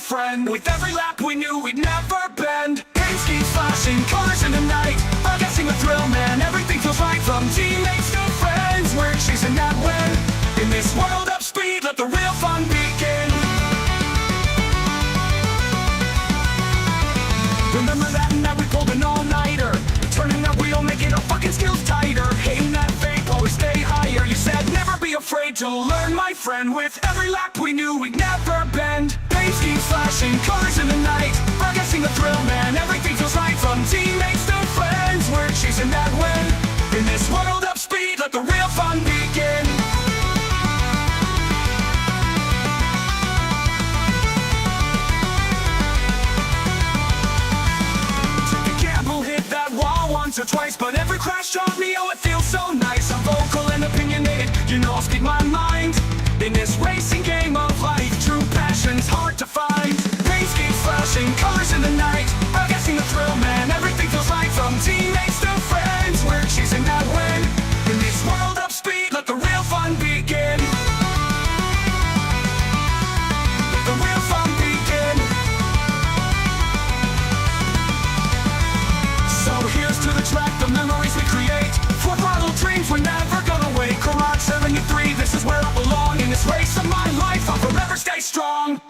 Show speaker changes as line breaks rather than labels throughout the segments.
friend. With every lap we knew we'd never bend. Paint skis flashing, colors in the night, our guessing the thrill, man. Everything feels right, from teammates to friends. We're chasing that win. In this world of speed, let the real fun begin. Remember that night we pulled an all-nighter, turning that wheel, making our fucking skills tighter. Hating that fake, always stay higher. You said never be afraid to learn, my friend. With every lap we knew we'd never bend. Paint schemes flashing, colors in the night, our guessing the thrill, man. Everything feels right, from teammates to friends. We're chasing that win. In this world of speed, let the real fun begin. Once or twice, but every crash taught me, oh, it feels so nice. I'm vocal and opinionated, you know I'll speak my mind. In this racing game of life, true passion's hard to find. Paint schemes flashing, colors in the night, I'm guessing the thrill, man. Everything feels right, from teammates to friends. We're chasing that win. In this world of speed, let the real fun begin. Let the real fun begin. So here's to the track, the memories we create. For throttle dreams, we're never gonna wait. Garage 73, this is where I belong. In this race of my life, I'll forever stay strong.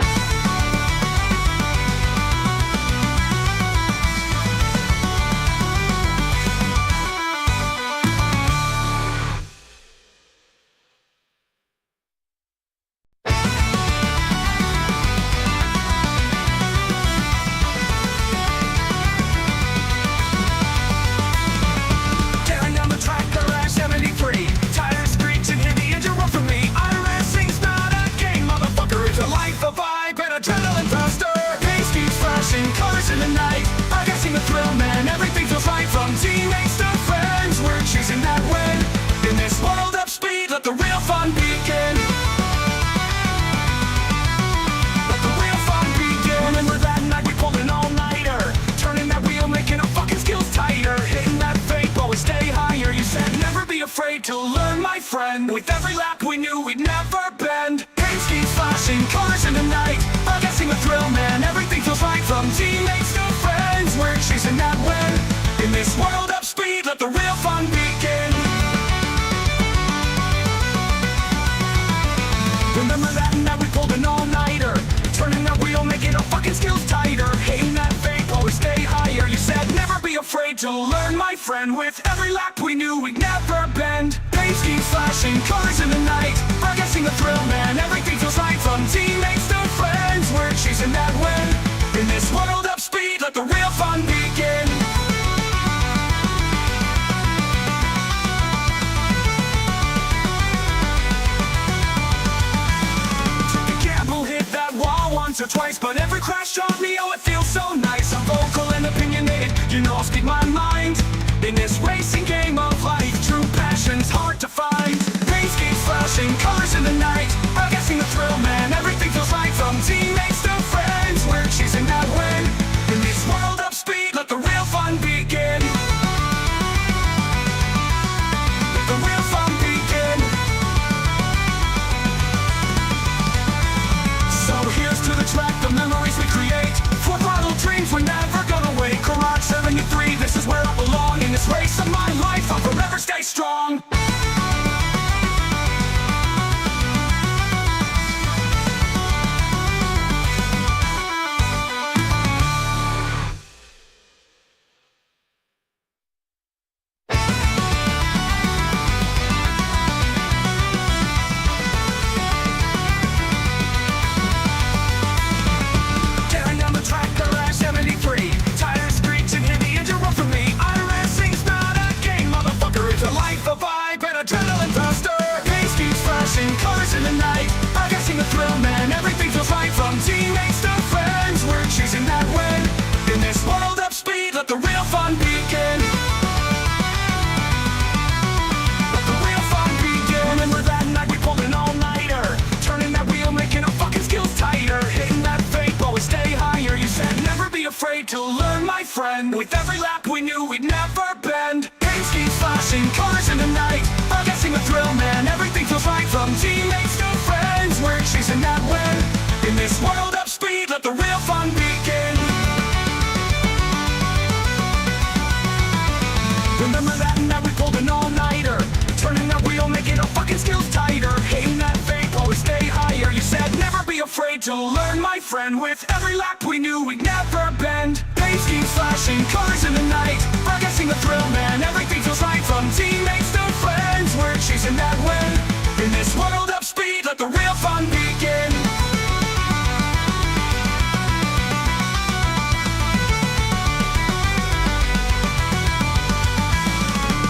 In the night, I'm guessing the thrill, man. Everything feels right, from teammates to friends. We're chasing that win. In this world of speed, let the real fun begin. Let the real fun begin. Remember that night we pulled an all-nighter, turning that wheel, making our fucking skills tighter. Hitting that fake, always stay higher. You said never be afraid to learn, my friend. With every lap we knew we'd never bend. Paint schemes flashing, colors in the night, I'm guessing the thrill, man. Everything feels right, from teammates to friends. We're chasing that win. In this world of speed, let the real fun begin. Remember that night we pulled an all-nighter, turning that wheel, making our fucking skills tighter. Hating that fake, always stay higher. You said never be afraid to learn, my friend. With every lap we knew we'd never bend. Paint schemes flashing, colors in the night, I'm guessing the thrill, man. Everything feels right, from teammates to friends. We're chasing that win. In this world of speed, let the real fun begin. Took a gamble, hit that wall once or twice, but every crash taught me, oh, it feels so nice. I'm vocal and opinionated, you know I'll speak my mind. In this racing game of life, true passion's hard to find. Paint schemes flashing, colors in the night, I'm guessing the thrill, man. Everything feels right, from teammates to friends. We're chasing that win. In this world of speed, let the real fun begin. Let the real fun begin. So here's to the track, the memories we create. For throttle dreams, we're never gonna wait. Garage 73, this is where I belong. In this race of my life, I'll forever stay strong. Colors in the night, I'm guessing the thrill, man. Everything feels right, from teammates to friends. We're chasing that win. In this world of speed, let the real fun begin. Let the real fun begin. Remember that night we pulled an all-nighter, turning that wheel, making our fucking skills tighter. Hitting that fake, always stay higher. You said never be afraid to learn, my friend. With every lap we knew we'd never bend. Paint schemes flashing, colors in the night, I'm guessing the thrill, man. Everything feels right, from teammates to friends. We're chasing that win. In this world of speed, let the real afraid to learn, my friend. With every lap we knew we'd never bend. Paint schemes flashing, colors in the night, we're guessing the thrill, man. Everything feels right, from teammates to friends. We're chasing that win. In this world of speed, let the real fun begin.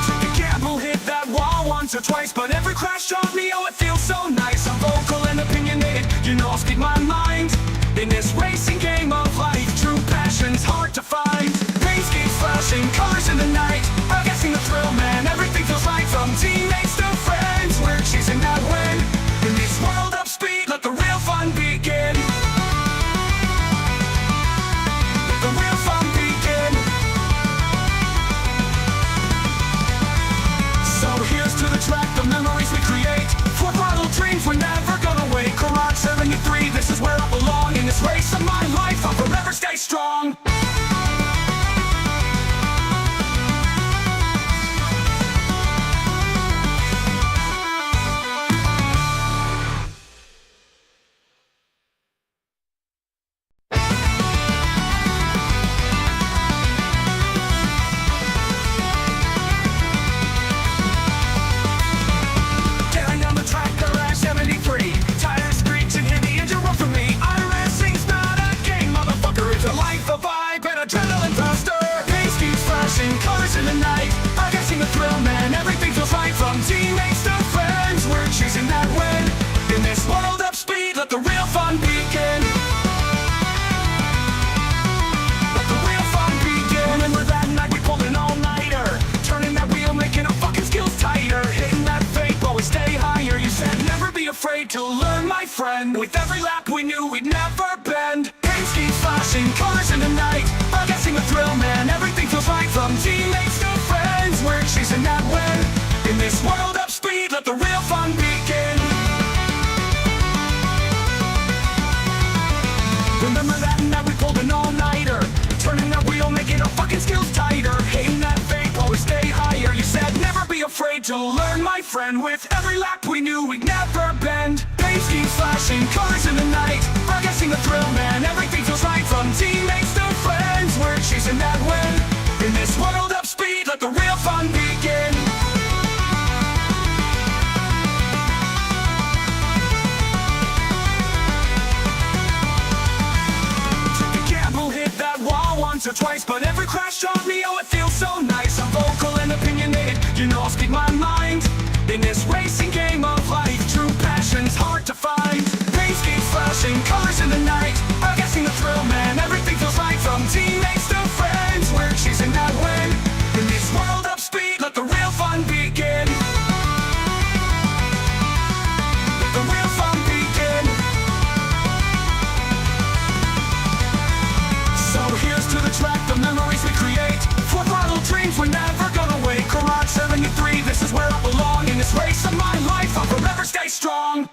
Took the gamble, hit that wall once or twice, but every crash taught me, oh, it feels so nice. I'm vocal and opinionated, you know I'll speak my mind. In this racing game of life, true passion's hard to find. Paint schemes flashing, colors in the night, I'm guessing the thrill, man. Everything feels right, from teammates to friends. We're chasing that win. In this world of speed, let the real fun begin. Let the real fun begin. So here's to the track, the memories we create. Full throttle dreams, we're never gonna wait. Garage 73, this is where I belong. In this race of my life, I'll forever stay strong. Colors in the night, I'm guessing the thrill, man. Everything feels right, from teammates to friends. We're chasing that win. In this world of speed, let the real fun begin. Let the real fun begin. Remember that night we pulled an all-nighter, turning that wheel, making our fucking skills tighter. Hitting that fake, always stay higher. You said never be afraid to learn, my friend. With every lap we knew we'd never bend. Paint schemes flashing, colors in the night, I'm guessing the thrill, man. Everything feels right, from teammates to friends. We're chasing that win. In this world of speed, let the real fun begin. Remember that night we pulled an all-nighter, turning that wheel, making our fucking skills tighter. Hating that fake, always stay higher. You said never be afraid to learn, my friend. With every lap we knew we'd never bend. Paint schemes flashing, colors in the night, we're guessing the thrill, man. Everything feels right, from teammates to friends. We're chasing that win. In this world of speed, let the real fun begin. Took the gamble, hit that wall once or twice, but every crash taught me, oh, it feels so nice. I'm vocal and opinionated, you know I'll speak my mind. In this racing game of life, true passion's hard to find. Paint schemes flashing, colors in the night, I'm guessing the thrill, man. Everything feels right, from teammates to friends. We're chasing that win. In this world of speed, let the real fun begin. Let the real fun begin. So here's to the track, the memories we create. Full throttle dreams, we're never gonna wait. Garage 73, this is where I belong. In this race of my life, I'll forever stay strong.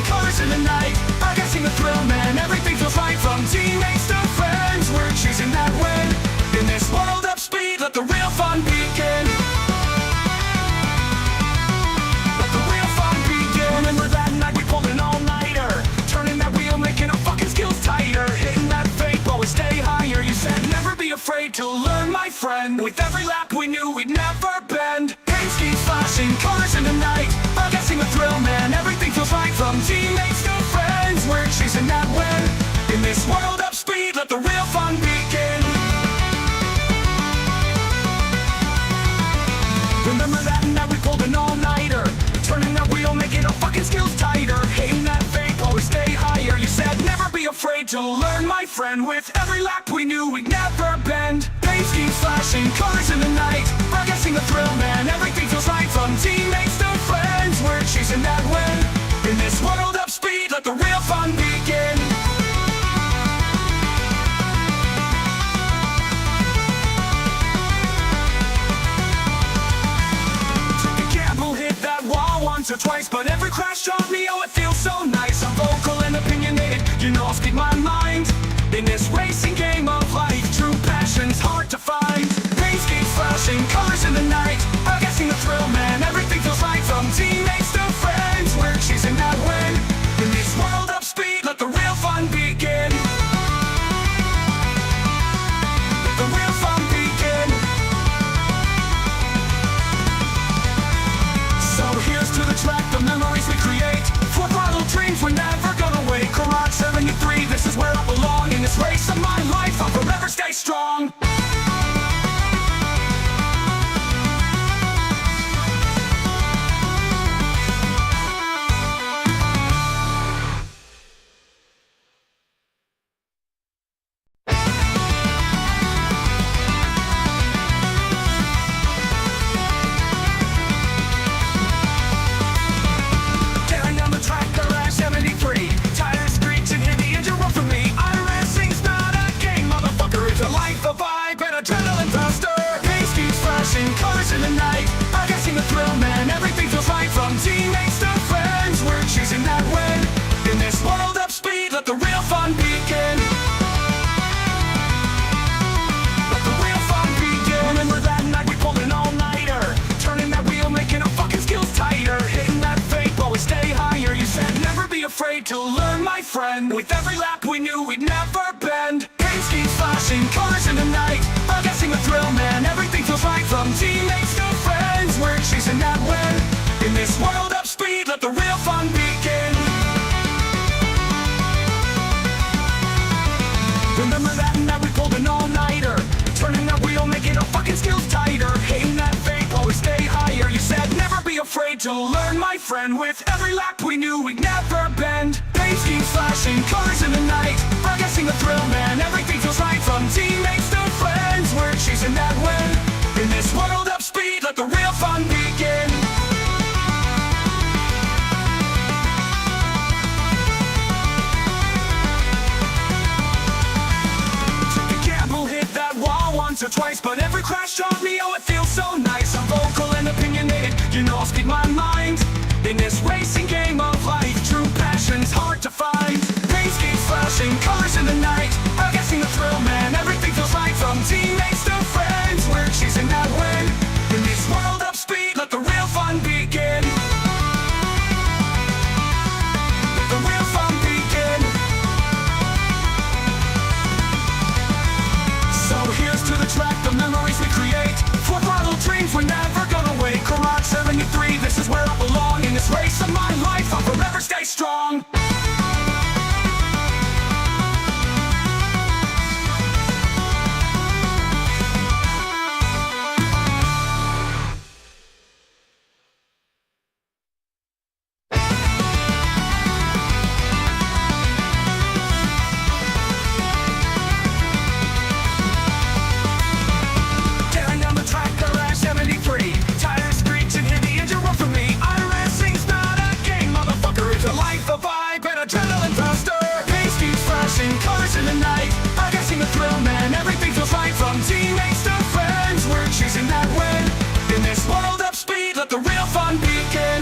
Colors in the night, I'm guessing the thrill, man. Everything feels right, from teammates to friends. We're chasing that win. In this world of speed, let the real fun begin. Let the real fun begin. Remember that night we pulled an all-nighter, turning that wheel, making our fucking skills tighter. Hitting that fake, always stay higher. You said never be afraid to learn, my friend. With every lap we knew we'd never bend. Paint schemes flashing, colors in the night, I'm guessing the thrill, man. Everything feels right, from teammates to friends. We're chasing that win. In this world of speed, let the real fun begin. Remember that night we pulled an all-nighter, turning that wheel, making our fucking skills tighter. Hating that fake, always stay higher. You said never be afraid to learn, my friend. With every lap we knew we'd never bend. Paint schemes flashing, colors in the night, we're guessing the thrill, man. Everything feels right, from teammates to friends. We're chasing that win. In this world of speed, let the real fun begin. Took a gamble, hit that wall once or twice, but every crash taught me, oh, it feels so nice. I'm vocal and opinionated, you know I'll speak my mind. In this racing game of life, true passion's hard to find. Pace keeps flashing, colors in the night, I'm guessing the thrill, man, everything feels right. From teammates to friends, we're chasing that win. In this world of speed, let the real fun begin. Let the real fun begin. So here's to the track, the memories we create. Full throttle dreams, we're never gonna wait. Garage 73, this is where I belong. In this race of my life, I'll forever stay strong. Colors in the night, I'm guessing the thrill, man, everything feels right. From teammates to friends, we're chasing that win. In this world of speed, let the real fun begin. Let the real fun begin. Remember that night we pulled an all-nighter, turning that wheel, making our fucking skills tighter. Hitting that fake, always stay higher. You said never be afraid to learn, my friend. With every lap we knew we'd never bend. Paint keeps flashing, colors in the night, I'm guessing the thrill, man, everything feels right. From teammates to friends, we're chasing that win. In this world of speed, let the real fun begin. Remember that night we pulled an all-nighter, turning that wheel, making our fucking skills tighter. Hating that fake, always stay higher. You said never be afraid to learn, my friend. With every lap we knew we'd never bend. Paint keeps flashing, colors in the night, I'm guessing the thrill, man, everything feels right. From teammates to friends, we're chasing that win. In this world of speed, let the real fun begin. Took a gamble, hit that wall once or twice, but every crash taught me, oh, it feels so nice. I'm vocal and opinionated, you know I'll speak my mind. In this racing game of life, true passion's hard to find. Pace keeps flashing, colors in the night, I'm guessing the thrill, man, everything feels right. From teammates to friends, we're chasing that win. In this world of speed, let the real fun begin. Let the real fun begin. So here's to the track, the memories we create. Full throttle dreams, we're never gonna wait. Garage 73, this is where I belong. In this race of my life, I'll forever stay strong. In the night, I'm guessing the thrill, man, everything feels right. From teammates to friends, we're chasing that win. In this world of speed, let the real fun begin.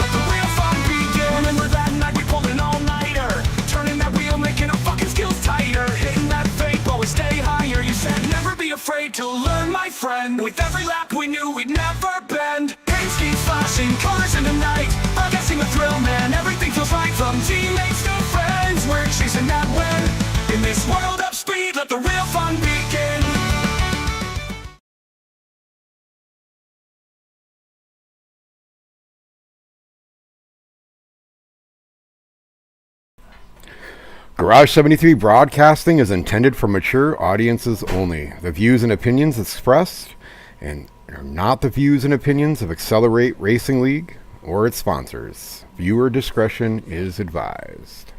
Let the real fun begin. Remember that night we pulled an all-nighter, turning that wheel, making our fucking skills tighter. Hitting that fake, always stay higher. You said never be afraid to learn, my friend. With every lap we knew we'd never bend. Paint keeps flashing, colors in the night, I'm guessing the thrill, man, everything feels right. From teammates to friends, we're chasing that win. In this world of speed, let the real fun begin.
Garage 73 Broadcasting is intended for mature audiences only. The views and opinions expressed and are not the views and opinions of Accelerate Racing League or its sponsors. Viewer discretion is advised.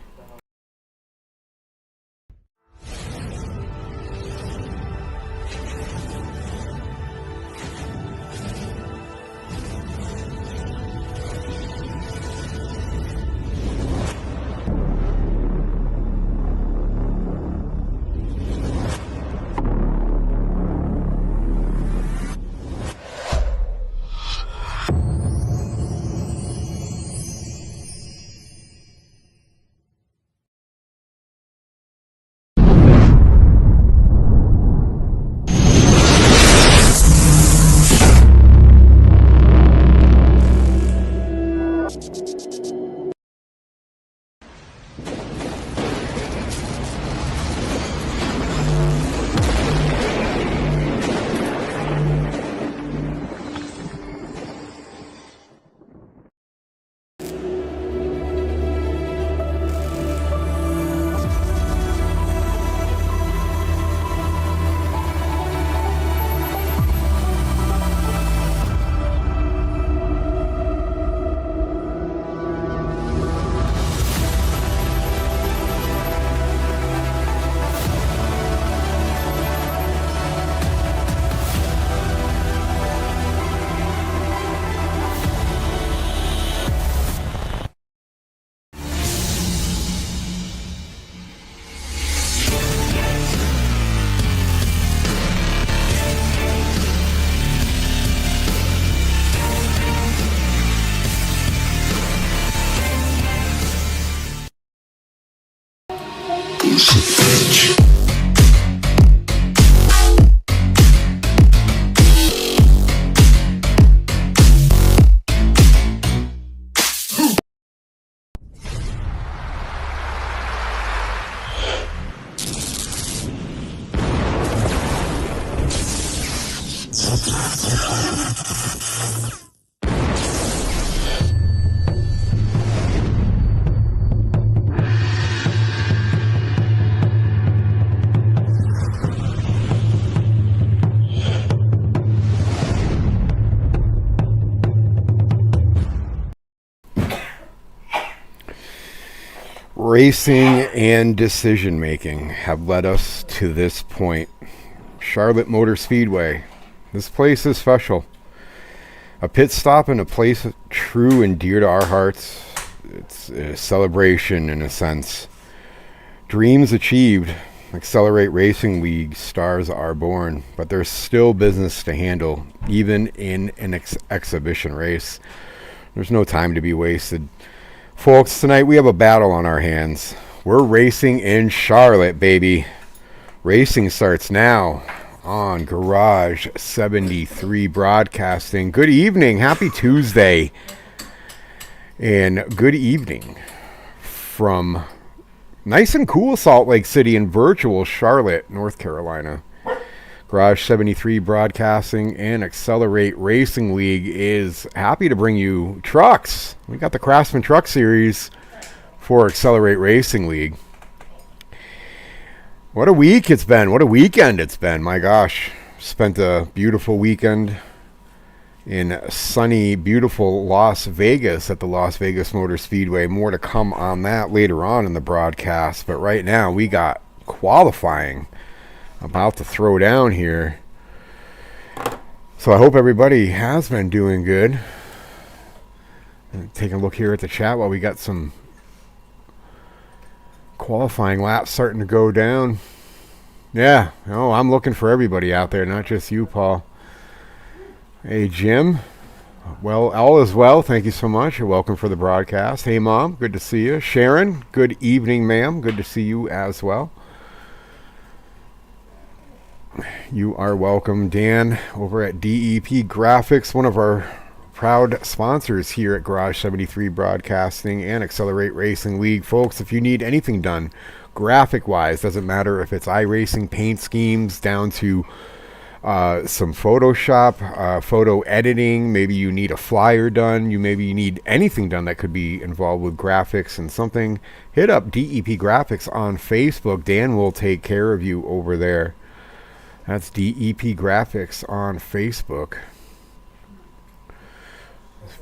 Racing and decision making have led us to this point. Charlotte Motor Speedway. This place is special. A pit stop in a place true and dear to our hearts. It's a celebration in a sense. Dreams achieved. XRL Racing League stars are born, but there's still business to handle, even in an exhibition race. There's no time to be wasted. Folks, tonight we have a battle on our hands. We're racing in Charlotte, baby. Racing starts now on Garage 73 Broadcasting. Good evening. Happy Tuesday. And good evening from nice and cool Salt Lake City and virtual Charlotte, North Carolina. Garage 73 Broadcasting and XRL Racing League is happy to bring you trucks. We got the Craftsman Truck Series for XRL Racing League. What a week it's been. What a weekend it's been. My gosh. Spent a beautiful weekend in sunny, beautiful Las Vegas at the Las Vegas Motor Speedway. More to come on that later on in the broadcast. But right now we got qualifying about to throw down here. So I hope everybody has been doing good. Taking a look here at the chat while we got some qualifying laps starting to go down. Yeah, I'm looking for everybody out there, not just you, Paul. Hey, Jim. Well, all is well. Thank you so much. You're welcome for the broadcast. Hey, Mom. Good to see you. Sharon. Good evening, ma'am. Good to see you as well. You are welcome. Dan over at DEP Graphics, one of our proud sponsors here at Garage 73 Broadcasting and XRL Racing League. Folks, if you need anything done graphic-wise, doesn't matter if it's iRacing paint schemes down to some Photoshop, photo editing, maybe you need a flyer done, you need anything done that could be involved with graphics and something, hit up DEP Graphics on Facebook. Dan will take care of you over there. That's DEP Graphics on Facebook.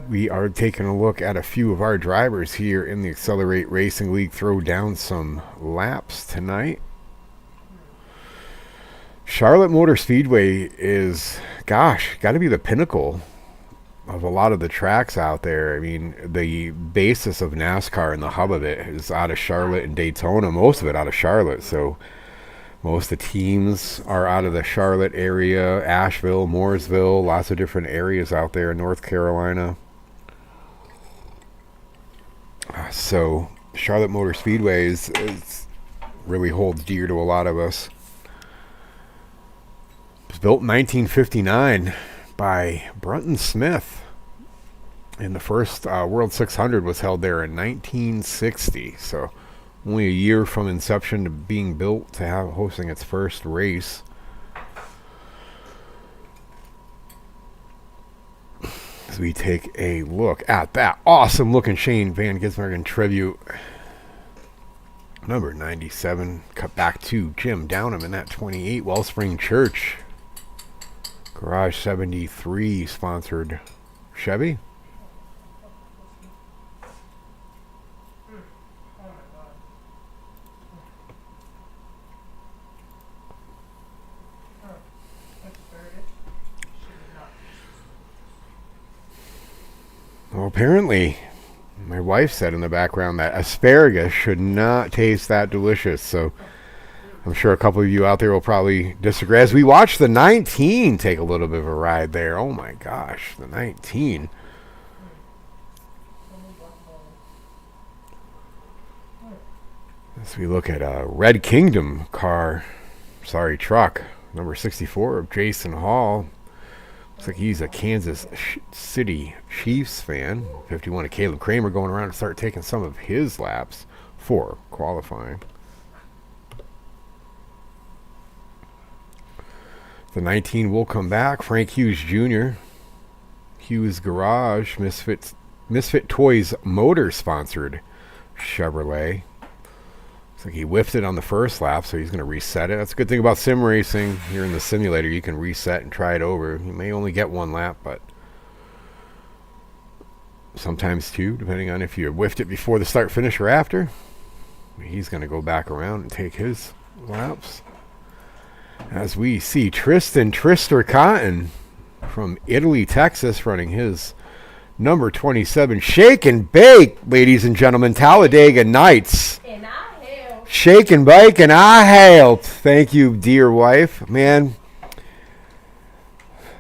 We are taking a look at a few of our drivers here in the XRL Racing League throw down some laps tonight. Charlotte Motor Speedway is, got to be the pinnacle of a lot of the tracks out there. I mean, the basis of NASCAR and the hub of it is out of Charlotte and Daytona, most of it out of Charlotte. So most of the teams are out of the Charlotte area, Asheville, Mooresville, lots of different areas out there in North Carolina. So Charlotte Motor Speedway is really holds dear to a lot of us. It was built in 1959 by Brunton Smith. And the first World 600 was held there in 1960. So only a year from inception to being built to hosting its first race. As we take a look at that awesome looking Shane Van Gisbergen tribute. Number 97, cut back to Jim Downham in that 28 Wellspring Church. Garage 73 sponsored Chevy. Well, apparently, my wife said in the background that asparagus should not taste that delicious. So I'm sure a couple of you out there will probably disagree. As we watch the 19 take a little bit of a ride there. Oh my gosh, the 19. As we look at a Red Kingdom truck, number 64 of Jason Hall. Looks like he's a Kansas City Chiefs fan. 51 of Caleb Kramer going around to start taking some of his laps for qualifying. The 19 will come back. Frank Hughes Jr. Hughes Garage, Misfit Toys Motor sponsored Chevrolet. Looks like he whiffed it on the first lap, so he's going to reset it. That's a good thing about sim racing. Here in the simulator, you can reset and try it over. You may only get one lap, but sometimes two, depending on if you whiffed it before the start, finish, or after. He's going to go back around and take his laps. As we see Tristan Trister Cotton from Italy, Texas, running his number 27. Shake and bake, ladies and gentlemen. Talladega Nights.
And I help.
Shake and bake, and I helped. Thank you, dear wife. Man,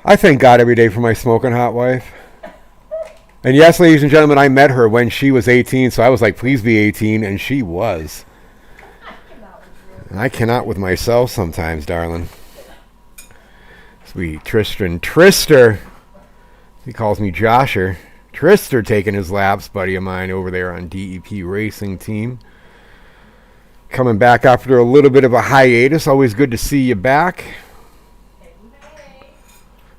I thank God every day for my smoking hot wife. And yes, ladies and gentlemen, I met her when she was 18, so I was like, please be 18, and she was. And I cannot with myself sometimes, darling. Sweet Tristan Trister. He calls me Josher. Trister taking his laps, buddy of mine over there on DEP Racing Team. Coming back after a little bit of a hiatus. Always good to see you back.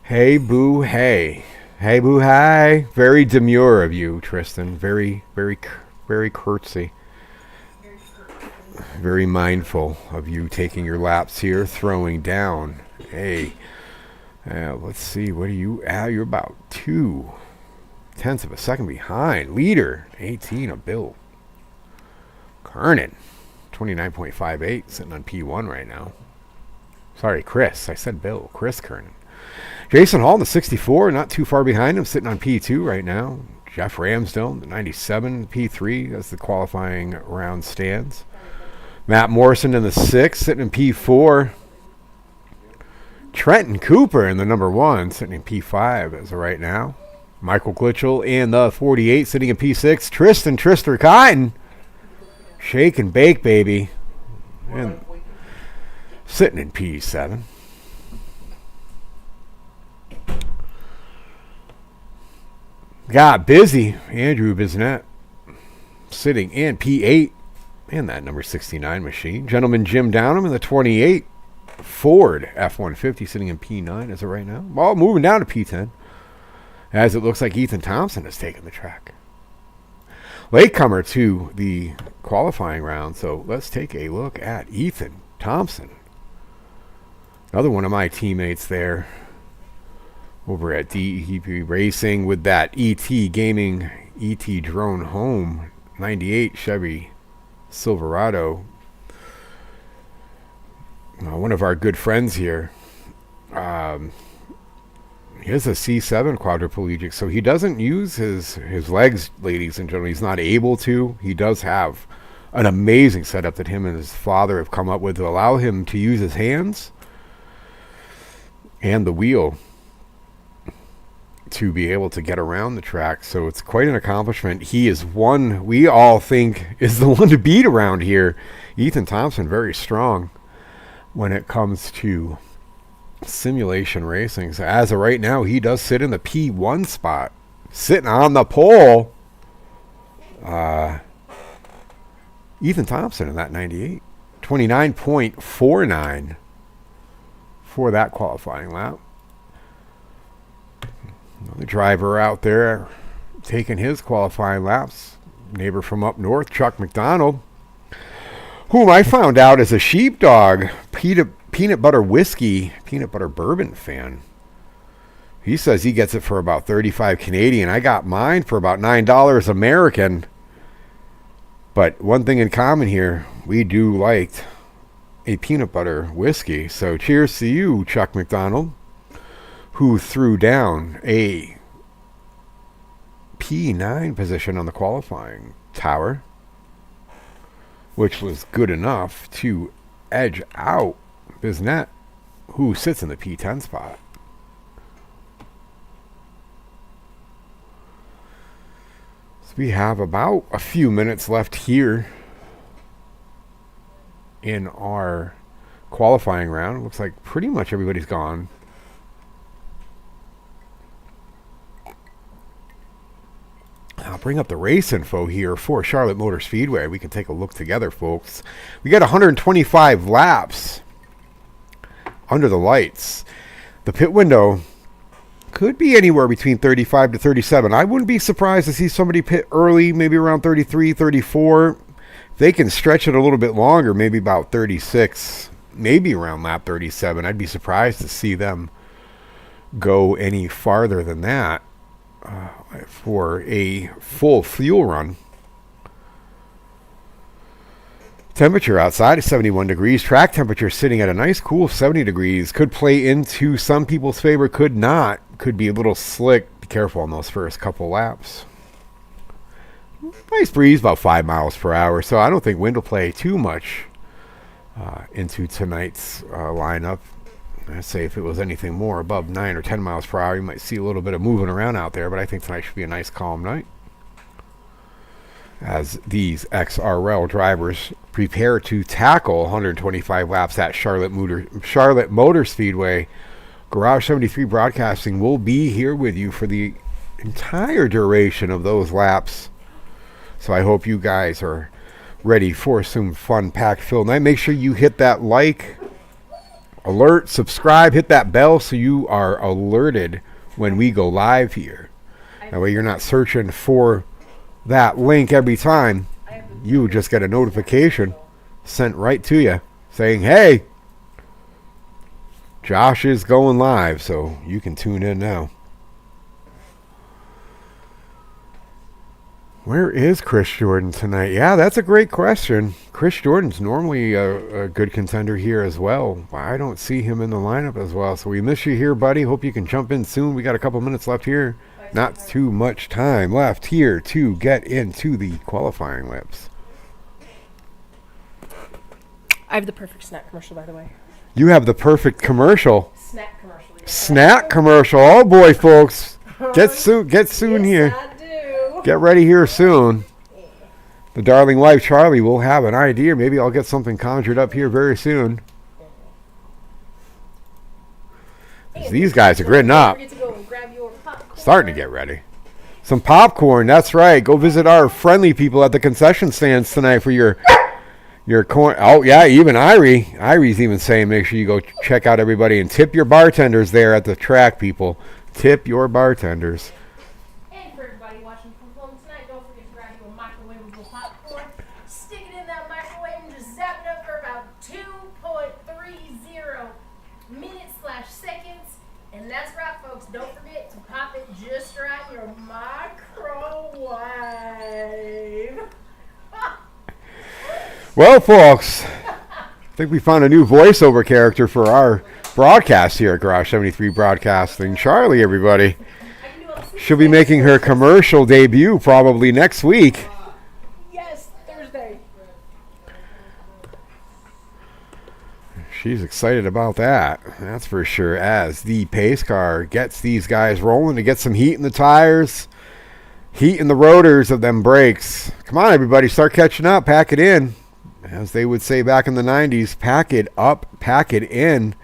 Hey, boo, hey. Hey, boo, hi. Very demure of you, Tristan. Very, very, very curtsy. Very mindful of you taking your laps here, throwing down. Hey, let's see. What are you at? You're about 0.2 of a second behind. Leader, 18 of Bill Kernan. 29.58, sitting on P1 right now. Sorry, Chris. I said Bill. Chris Kernan. Jason Hall, the 64, not too far behind him, sitting on P2 right now. Jeff Ramsdale, the 97, P3, as the qualifying round stands. Matt Morrison in the 6, sitting in P4. Trenton Cooper in the number 1, sitting in P5 as of right now. Michael Glitchell in the 48, sitting in P6. Tristan Trister Cotton. Shake and bake, baby. And sitting in P7. Got busy. Andrew Bisnett sitting in P8 in that number 69 machine. Gentleman Jim Downham in the 28 Ford F-150 sitting in P9 as of right now. Well, moving down to P10 as it looks like Ethan Thompson has taken the track. Latecomer to the qualifying round, so let's take a look at Ethan Thompson. Another one of my teammates there over at DEP Racing with that ET Gaming ET Drone Home 98 Chevy Silverado. One of our good friends here. He has a C7 quadriplegic, so he doesn't use his legs, ladies and gentlemen. He's not able to. He does have an amazing setup that him and his father have come up with to allow him to use his hands and the wheel to be able to get around the track. So it's quite an accomplishment. He is one we all think is the one to beat around here. Ethan Thompson, very strong when it comes to simulation racing. So as of right now, he does sit in the P1 spot, sitting on the pole. Ethan Thompson in that 98, 29.49 for that qualifying lap. Another driver out there taking his qualifying laps. Neighbor from up north, Chuck McDonald, whom I found out is a sheepdog peanut butter whiskey, peanut butter bourbon fan. He says he gets it for about 35 Canadian. I got mine for about $9 American. But one thing in common here, we do like a peanut butter whiskey. So cheers to you, Chuck McDonald, who threw down a P9 position on the qualifying tower, which was good enough to edge out Bisnett, who sits in the P10 spot. So we have about a few minutes left here in our qualifying round. It looks like pretty much everybody's gone. I'll bring up the race info here for Charlotte Motor Speedway. We can take a look together, folks. We got 125 laps under the lights. The pit window could be anywhere between 35 to 37. I wouldn't be surprised to see somebody pit early, maybe around 33, 34. If they can stretch it a little bit longer, maybe about 36, maybe around lap 37. I'd be surprised to see them go any farther than that for a full fuel run. Temperature outside is 71 degrees. Track temperature sitting at a nice cool 70 degrees. Could play into some people's favor, could not. Could be a little slick. Be careful on those first couple laps. Nice breeze, about 5 miles per hour. So I don't think wind will play too much into tonight's lineup. I'd say if it was anything more above 9 or 10 miles per hour, you might see a little bit of moving around out there. But I think tonight should be a nice calm night, as these XRL drivers prepare to tackle 125 laps at Charlotte Motor Speedway. Garage 73 Broadcasting will be here with you for the entire duration of those laps. So I hope you guys are ready for some fun pack-filled night. Make sure you hit that like, alert, subscribe, hit that bell so you are alerted when we go live here. That way you're not searching for that link every time. You just get a notification sent right to you saying, hey, Josh is going live, so you can tune in now. Where is Chris Jordan tonight? Yeah, that's a great question. Chris Jordan's normally a good contender here as well. I don't see him in the lineup as well, so we miss you here, buddy. Hope you can jump in soon. We got a couple minutes left here. Not too much time left here to get into the qualifying laps.
I have the perfect snack commercial, by the way.
You have the perfect commercial.
Snack commercial.
Snack commercial. Oh boy, folks. Get soon
Yes,
here.
I do.
Get ready here soon. The darling wife, Charlie, will have an idea. Maybe I'll get something conjured up here very soon. These guys are gritting up. Starting to get ready. Some popcorn, that's right. Go visit our friendly people at the concession stands tonight for your corn. Oh, yeah, even Irie's even saying make sure you go check out everybody and tip your bartenders there at the track, people. Tip your bartenders.
And for everybody watching from home tonight, don't forget to grab you a microwavable popcorn. Stick it in that microwave and just zap it up for about 2.30 minutes/seconds. And that's right, folks. Don't forget to pop it just right in your microwave.
Well, folks, I think we found a new voiceover character for our broadcast here at Garage 73 Broadcasting. Charlie, everybody. She'll be making her commercial debut probably next week.
Yes, Thursday.
She's excited about that, that's for sure, as the pace car gets these guys rolling to get some heat in the tires, heat in the rotors of them brakes. Come on, everybody, start catching up, pack it in. As they would say back in the 90s, pack it up, pack it in.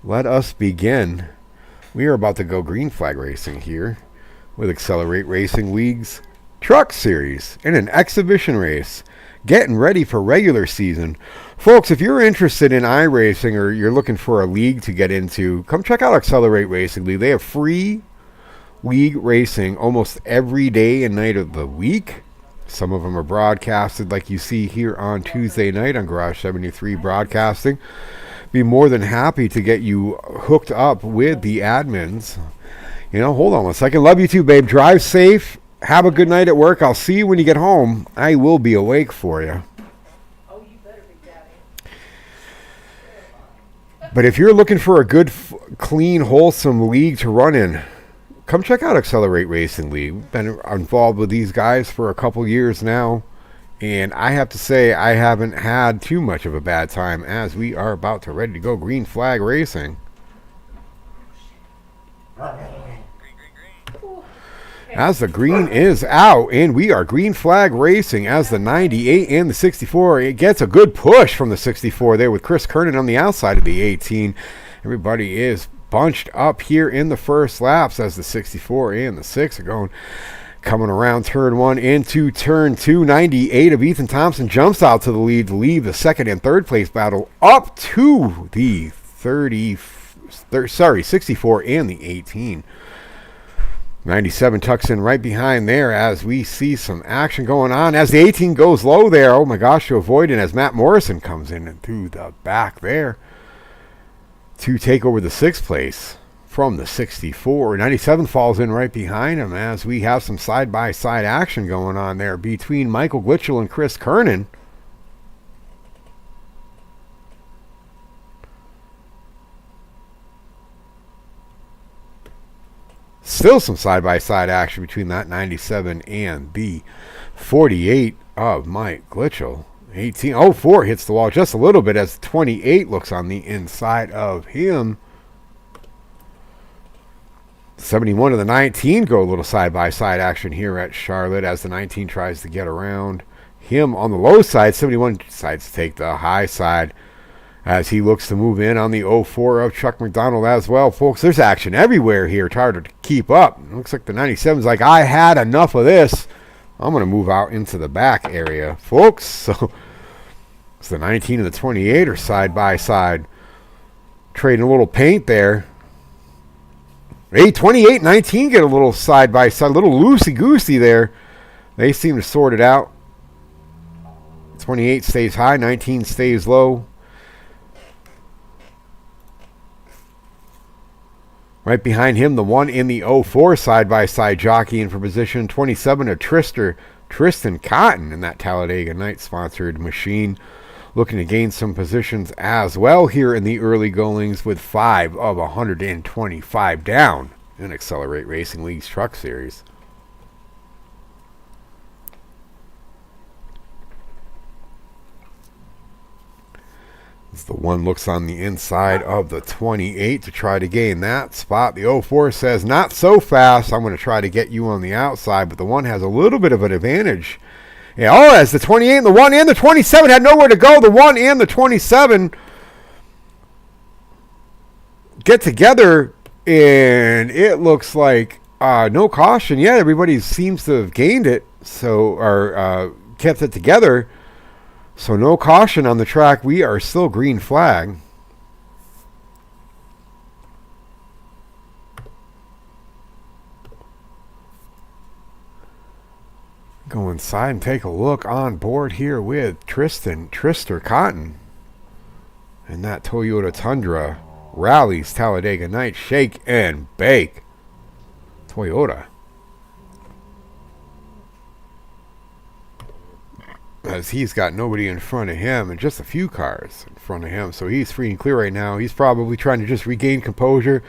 Let us begin. We are about to go green flag racing here with Accelerate Racing League's Truck Series in an exhibition race. Getting ready for regular season. Folks, if you're interested in iRacing or you're looking for a league to get into, come check out Accelerate Racing League. They have free league racing almost every day and night of the week. Some of them are broadcasted like you see here on Tuesday night on Garage 73 Broadcasting. Be more than happy to get you hooked up with the admins. You know, hold on one second. Love you too, babe. Drive safe. Have a good night at work. I'll see you when you get home. I will be awake for you.
Oh, you better be, Daddy.
But if you're looking for a good, clean, wholesome league to run in, come check out Accelerate Racing League. We've been involved with these guys for a couple years now, and I have to say I haven't had too much of a bad time as we are about to ready to go green flag racing. As the green is out, and we are green flag racing as the 98 and the 64. It gets a good push from the 64 there with Chris Kernan on the outside of the 18. Everybody is bunched up here in the first laps as the 64 and the 6 are coming around turn 1 into turn 2. 98 of Ethan Thompson jumps out to the lead to leave the second and third place battle up to the 64 and the 18. 97 tucks in right behind there as we see some action going on as the 18 goes low there. Oh my gosh, to avoid it as Matt Morrison comes in and through the back there to take over the 6th place from the 64. 97 falls in right behind him as we have some side-by-side action going on there between Michael Glitchell and Chris Kernan. Still some side-by-side action between that 97 and the 48 of Mike Glitchell. 1804 hits the wall just a little bit as 28 looks on the inside of him. 71 to the 19 go a little side-by-side action here at Charlotte as the 19 tries to get around him on the low side. 71 decides to take the high side as he looks to move in on the 04 of Chuck McDonald as well. Folks, there's action everywhere here. It's hard to keep up. It looks like the 97's like, I had enough of this. I'm going to move out into the back area, folks. So it's the 19 and the 28 are side-by-side. Trading a little paint there. 28-19 get a little side-by-side, a little loosey-goosey there. They seem to sort it out. 28 stays high, 19 stays low. Right behind him, the 1 in the 04 side-by-side jockeying for position. 27 of Tristan Cotton in that Talladega Night-sponsored machine. Looking to gain some positions as well here in the early goings with 5 of 125 down in Accelerate Racing League's Truck Series. As the 1 looks on the inside of the 28 to try to gain that spot. The 04 says, not so fast. I'm going to try to get you on the outside, but the 1 has a little bit of an advantage. Yeah, as the 28 and the 1 and the 27 had nowhere to go, the 1 and the 27 get together, and it looks like no caution yet. Everybody seems to have gained it, or kept it together. So no caution on the track. We are still green flag. Go inside and take a look on board here with Trister Cotton. And that Toyota Tundra rallies Talladega Night. Shake and bake. Toyota. As he's got nobody in front of him and just a few cars in front of him. So he's free and clear right now. He's probably trying to just regain composure.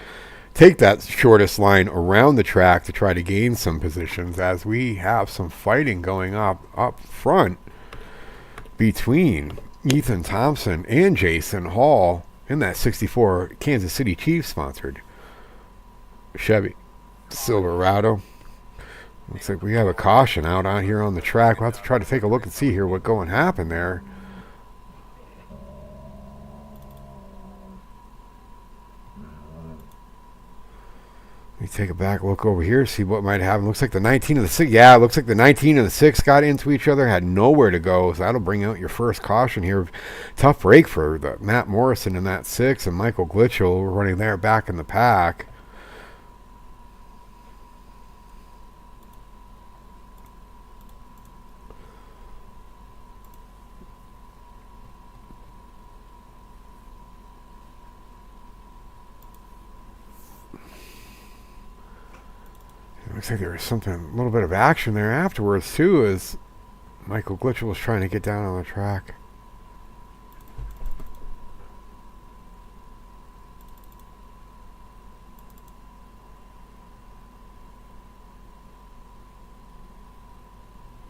Take that shortest line around the track to try to gain some positions as we have some fighting going up front between Ethan Thompson and Jason Hall in that 64 Kansas City Chiefs sponsored Chevy Silverado. Looks like we have a caution out on here on the track. We'll have to try to take a look and see here what's going to happen there. Let me take a back look over here, see what might happen. Looks like the 19 and the 6. Yeah, it looks like the 19 and the 6 got into each other, had nowhere to go. So that'll bring out your first caution here. Tough break for the Matt Morrison in that 6 and Michael Glitchell running there back in the pack. Looks like there was something, a little bit of action there afterwards too, as Michael Glitchell was trying to get down on the track.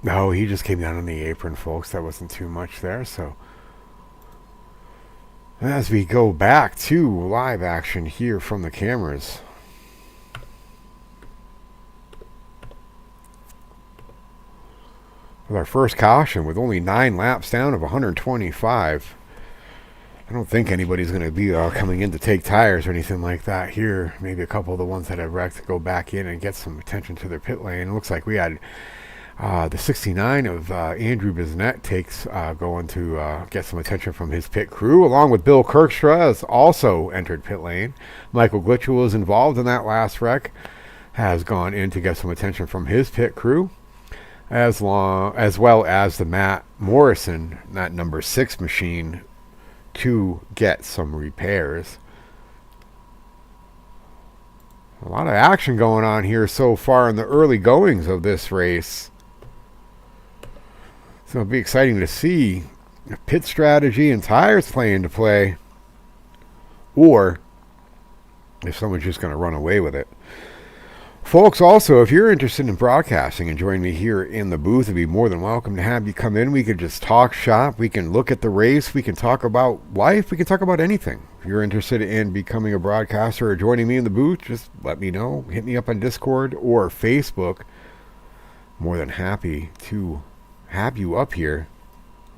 No, he just came down on the apron, folks. That wasn't too much there. So as we go back to live action here from the cameras. With our first caution with only 9 laps down of 125. I don't think anybody's going to be coming in to take tires or anything like that here. Maybe a couple of the ones that have wrecked go back in and get some attention to their pit lane. It looks like we had the 69 of Andrew Bisnett takes going to get some attention from his pit crew, along with Bill Kirkstra has also entered pit lane. Michael Glitchell was involved in that last wreck, has gone in to get some attention from his pit crew. As well as the Matt Morrison, that number 6 machine, to get some repairs. A lot of action going on here so far in the early goings of this race. So it'll be exciting to see if pit strategy and tires play into play, or if someone's just going to run away with it. Folks, also, if you're interested in broadcasting and join me here in the booth, I'd be more than welcome to have you come in. We could just talk shop. We can look at the race. We can talk about life. We can talk about anything. If you're interested in becoming a broadcaster or joining me in the booth, just let me know. Hit me up on Discord or Facebook. More than happy to have you up here.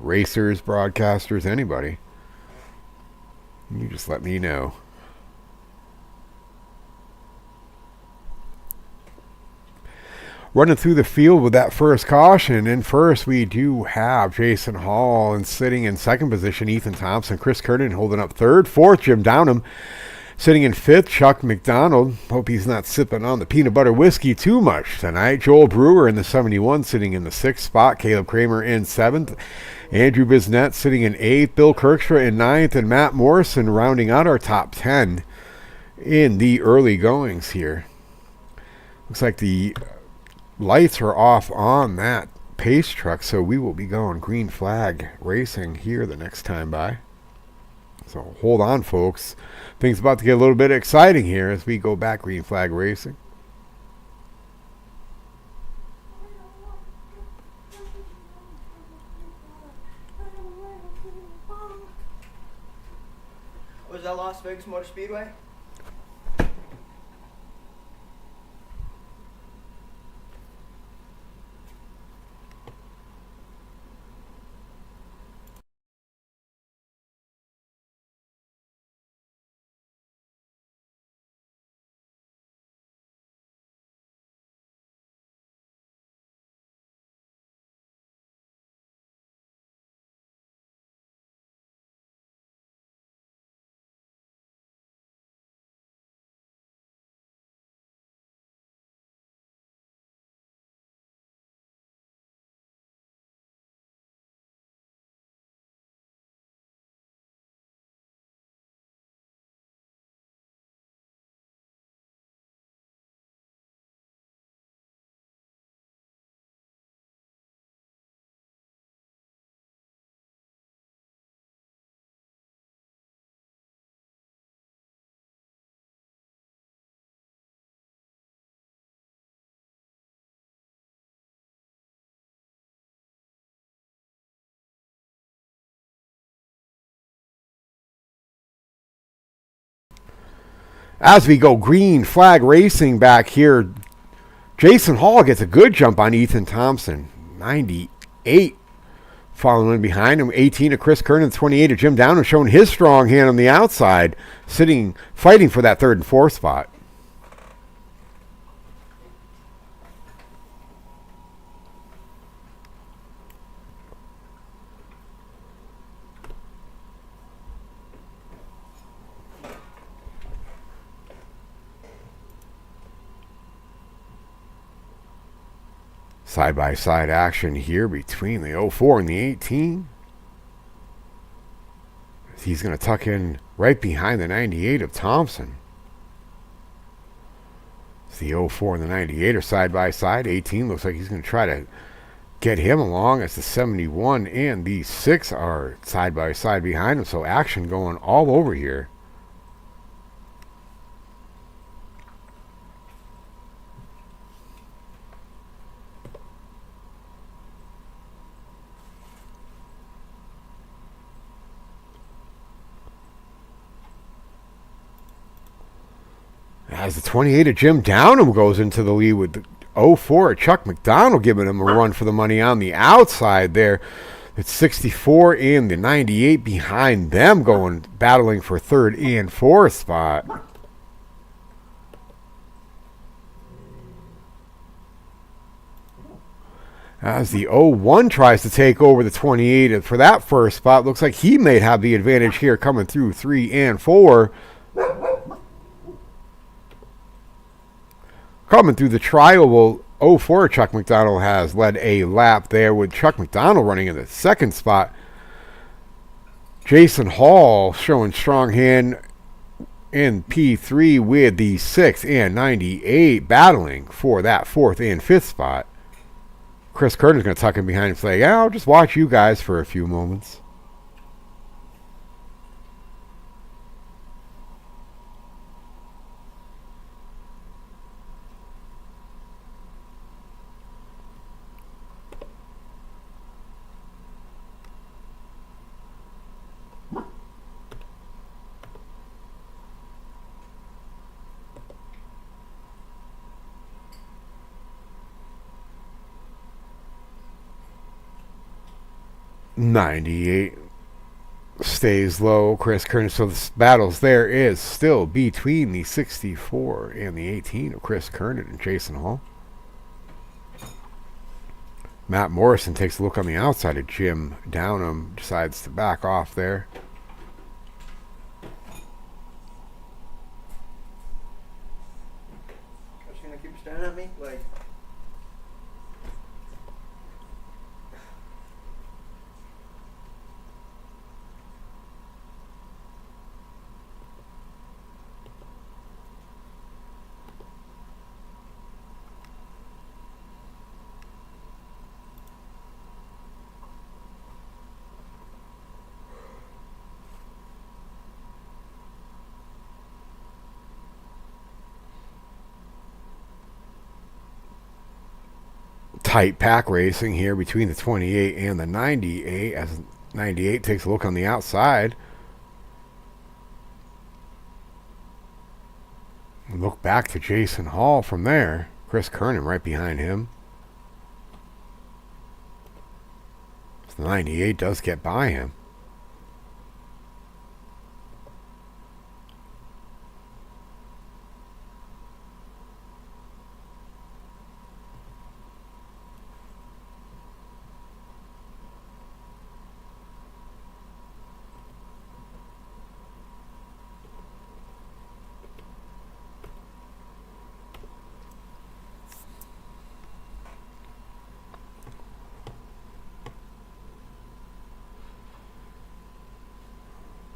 Racers, broadcasters, anybody. You just let me know. Running through the field with that first caution. In first, we do have Jason Hall, and sitting in second position, Ethan Thompson. Chris Kernan holding up third. Fourth, Jim Downham. Sitting in fifth, Chuck McDonald. Hope he's not sipping on the peanut butter whiskey too much tonight. Joel Brewer in the 71, sitting in the sixth spot. Caleb Kramer in seventh. Andrew Bisnett sitting in eighth. Bill Kirkstra in ninth. And Matt Morrison rounding out our top 10 in the early goings here. Looks like the lights are off on that pace truck, so we will be going green flag racing here the next time by. So hold on, folks. Things about to get a little bit exciting here as we go back green flag racing.
Was that Las Vegas Motor Speedway?
As we go green flag racing back here, Jason Hall gets a good jump on Ethan Thompson. 98 following in behind him. 18 of Chris Kernan, 28 of Jim Downham, showing his strong hand on the outside, fighting for that third and fourth spot. Side-by-side action here between the 04 and the 18. He's going to tuck in right behind the 98 of Thompson. The 04 and the 98 are side-by-side. 18 looks like he's going to try to get him along as the 71 and the 6 are side-by-side behind him. So action going all over here. As the 28 of Jim Downham goes into the lead with the 04 of Chuck McDonald giving him a run for the money on the outside there. It's 64 and the 98 behind them battling for third and fourth spot. As the 01 tries to take over the 28 for that first spot. Looks like he may have the advantage here coming through 3 and 4. Coming through the trial, 04, Chuck McDonald has led a lap there with Chuck McDonald running in the second spot. Jason Hall showing strong hand in P3 with the 6 and 98 battling for that fourth and fifth spot. Chris Kerner's going to tuck him behind and say, yeah, I'll just watch you guys for a few moments. 98 stays low. Chris Kernan. So the battles there is still between the 64 and the 18 of Chris Kernan and Jason Hall. Matt Morrison takes a look on the outside of Jim Downham, decides to back off there.
Are you gonna keep staring at me? Like,
Tight pack racing here between the 28 and the 98 as 98 takes a look on the outside. Look back to Jason Hall from there. Chris Kernan right behind him. So the 98 does get by him.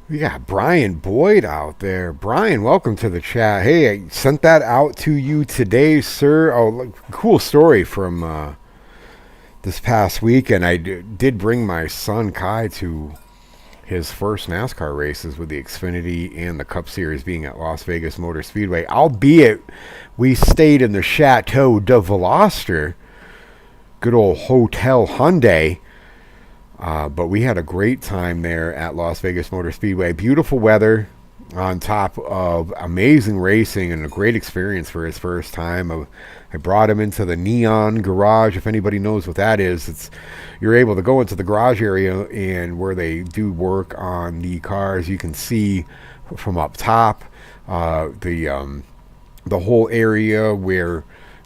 We got Brian Boyd out there. Brian, welcome to the chat. Hey, I sent that out to you today, sir. Oh, look, cool story from this past week. And I did bring my son Kai to his first NASCAR races with the Xfinity and the Cup Series being at Las Vegas Motor Speedway. Albeit we stayed in the Chateau de Veloster, good old Hotel Hyundai. But we had a great time there at Las Vegas Motor Speedway. Beautiful weather on top of amazing racing and a great experience for his first time. I brought him into the Neon Garage. If anybody knows what that is, you're able to go into the garage area and where they do work on the cars. You can see from up top the whole area where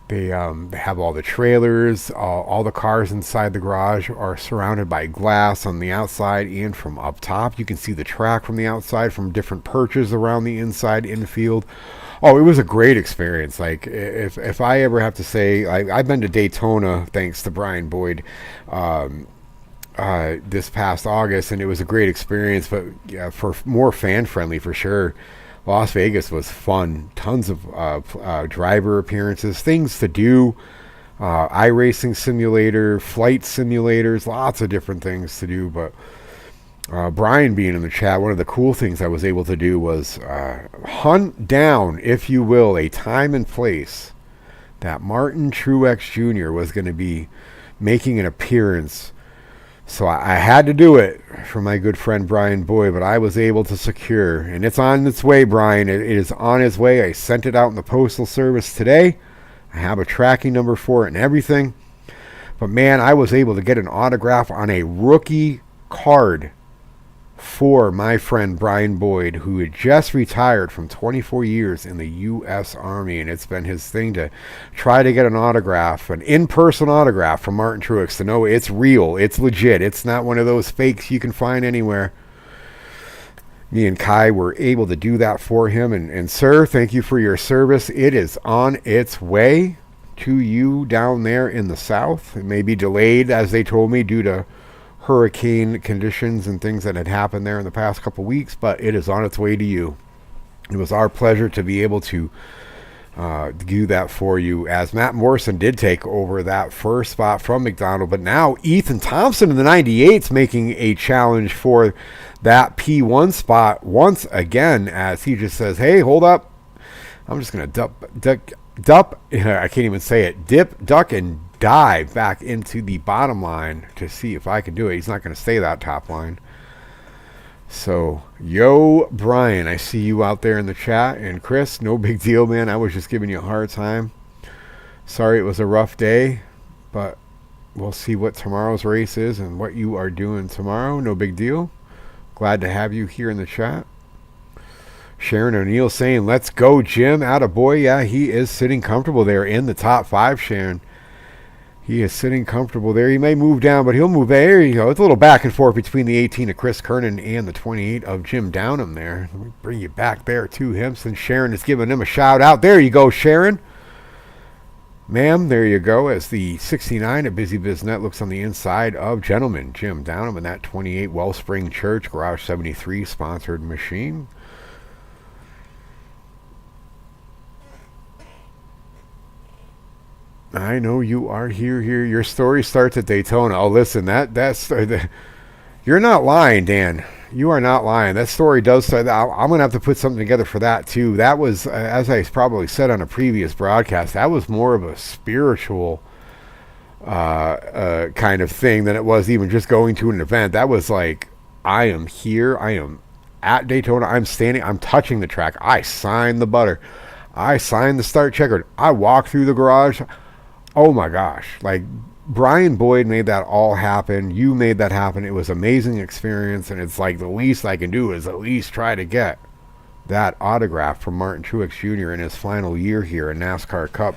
they have all the trailers. All the cars inside the garage are surrounded by glass on the outside and from up top. You can see the track from the outside from different perches around the inside infield. Oh, it was a great experience. Like, if I ever have to say, I've been to Daytona thanks to Brian Boyd this past August, and it was a great experience, but yeah, for more fan friendly for sure. Las Vegas was fun. Tons of driver appearances, things to do, iRacing simulator, flight simulators, lots of different things to do. But Brian being in the chat, one of the cool things I was able to do was hunt down, if you will, a time and place that Martin Truex Jr. was going to be making an appearance. So I had to do it for my good friend Brian Boyd, but I was able to secure, and it's on its way, Brian. It is on its way. I sent it out in the Postal Service today. I have a tracking number for it and everything. But man, I was able to get an autograph on a rookie card for my friend Brian Boyd, who had just retired from 24 years in the U.S. Army, and it's been his thing to try to get an autograph, an in-person autograph from Martin Truex, to know it's real, it's legit, it's not one of those fakes you can find anywhere. Me and Kai were able to do that for him, and sir, thank you for your service. It is on its way to you down there in the south. It may be delayed, as they told me, due to hurricane conditions and things that had happened there in the past couple weeks, but it is on its way to you. It was our pleasure to be able to do that for you, as Matt Morrison did take over that first spot from McDonald, but now Ethan Thompson in the 98's making a challenge for that P1 spot once again, as he just says, hey, hold up, I'm just going to I can't even say it, dip, duck, and dive back into the bottom line to see if I can do it. He's not going to stay that top line. So, yo, Brian, I see you out there in the chat. And Chris, no big deal, man. I was just giving you a hard time. Sorry it was a rough day, but we'll see what tomorrow's race is and what you are doing tomorrow. No big deal. Glad to have you here in the chat. Sharon O'Neill saying, let's go, Jim. Attaboy. Yeah, he is sitting comfortable there in the top 5, Sharon. He is sitting comfortable there. He may move down, but he'll move there. You go. It's a little back and forth between the 18 of Chris Kernan and the 28 of Jim Downham there. Let me bring you back there to him since Sharon is giving him a shout out. There you go, Sharon. Ma'am, there you go, as the 69 at Busy Biznet looks on the inside of Gentleman Jim Downham in that 28 Wellspring Church Garage 73 sponsored machine. I know you are here. Your story starts at Daytona. Oh, listen, you're not lying, Dan. You are not lying. That story does start. I'm going to have to put something together for that, too. That was, as I probably said on a previous broadcast, that was more of a spiritual kind of thing than it was even just going to an event. That was like, I am here. I am at Daytona. I'm standing. I'm touching the track. I signed the butter. I signed the start checkered. I walked through the garage. Oh, my gosh. Like, Brian Boyd made that all happen. You made that happen. It was an amazing experience, and it's like the least I can do is at least try to get that autograph from Martin Truex Jr. in his final year here in NASCAR Cup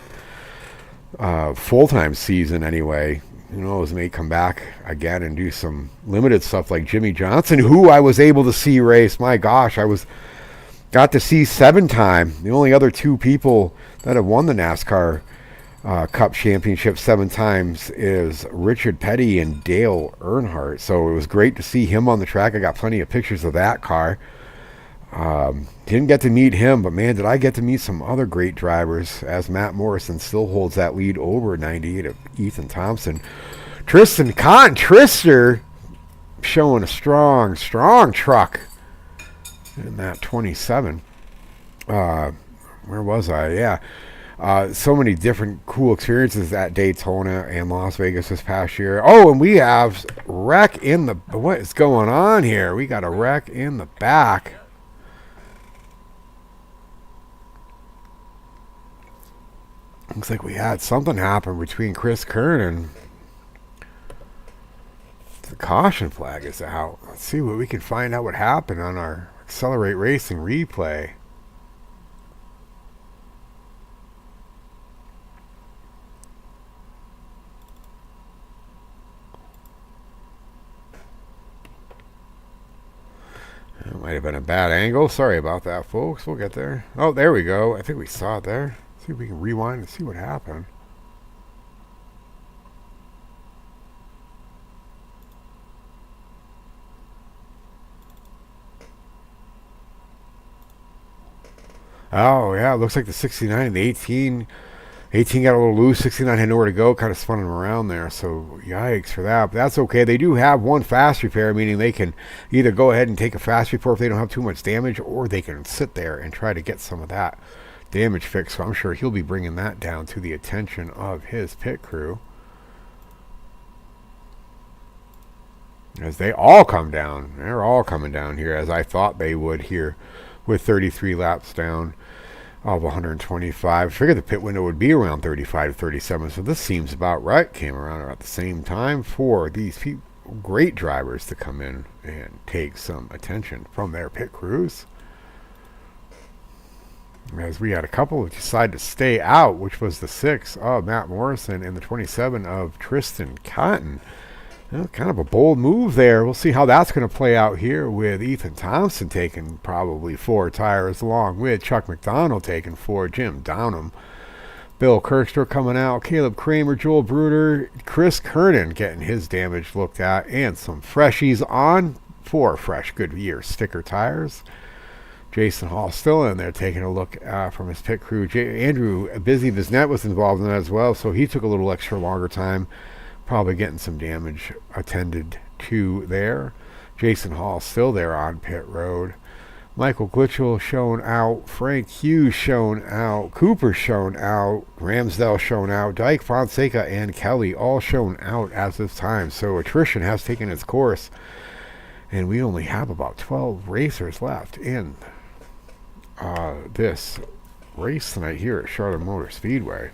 full-time season anyway. Who knows, may come back again and do some limited stuff like Jimmy Johnson, who I was able to see race. My gosh, got to see 7-time. The only other 2 people that have won the NASCAR Cup Championship 7 times is Richard Petty and Dale Earnhardt. So it was great to see him on the track. I got plenty of pictures of that car. Didn't get to meet him, but man, did I get to meet some other great drivers, as Matt Morrison still holds that lead over 98 of Ethan Thompson. Tristan Cotton, Trister, showing a strong truck in that 27. Where was I? Yeah. So many different cool experiences at Daytona and Las Vegas this past year. Oh, and we have wreck in the... What is going on here? We got a wreck in the back. Looks like we had something happen between Chris Kernan. The caution flag is out. Let's see what we can find out what happened on our Accelerate Racing replay. It might have been a bad angle. Sorry about that, folks. We'll get there. Oh, there we go. I think we saw it there. See if we can rewind and see what happened. Oh, yeah. It looks like the 69 and the 18 got a little loose. 69 had nowhere to go. Kind of spun him around there. So, yikes for that. But that's okay. They do have one fast repair, meaning they can either go ahead and take a fast repair if they don't have too much damage, or they can sit there and try to get some of that damage fixed. So I'm sure he'll be bringing that down to the attention of his pit crew, as they all come down. They're all coming down here, as I thought they would here, with 33 laps down of 125. I figured the pit window would be around 35 to 37, so this seems about right. Came around at the same time for these great drivers to come in and take some attention from their pit crews. As we had a couple who decided to stay out, which was the 6 of Matt Morrison and the 27 of Tristan Cotton. Kind of a bold move there. We'll see how that's going to play out here, with Ethan Thompson taking probably 4 tires, along with Chuck McDonald taking 4, Jim Downham, Bill Kirkster coming out, Caleb Kramer, Joel Bruder, Chris Kernan getting his damage looked at, and some freshies on 4 fresh Goodyear sticker tires. Jason Hall still in there taking a look from his pit crew. Andrew Busy Biznet was involved in that as well, so he took a little extra longer time, probably getting some damage attended to there. Jason Hall still there on pit road. Michael Glitchell shown out. Frank Hughes shown out. Cooper shown out. Ramsdale shown out. Dyke, Fonseca, and Kelly all shown out as of time. So attrition has taken its course, and we only have about 12 racers left in this race tonight here at Charlotte Motor Speedway.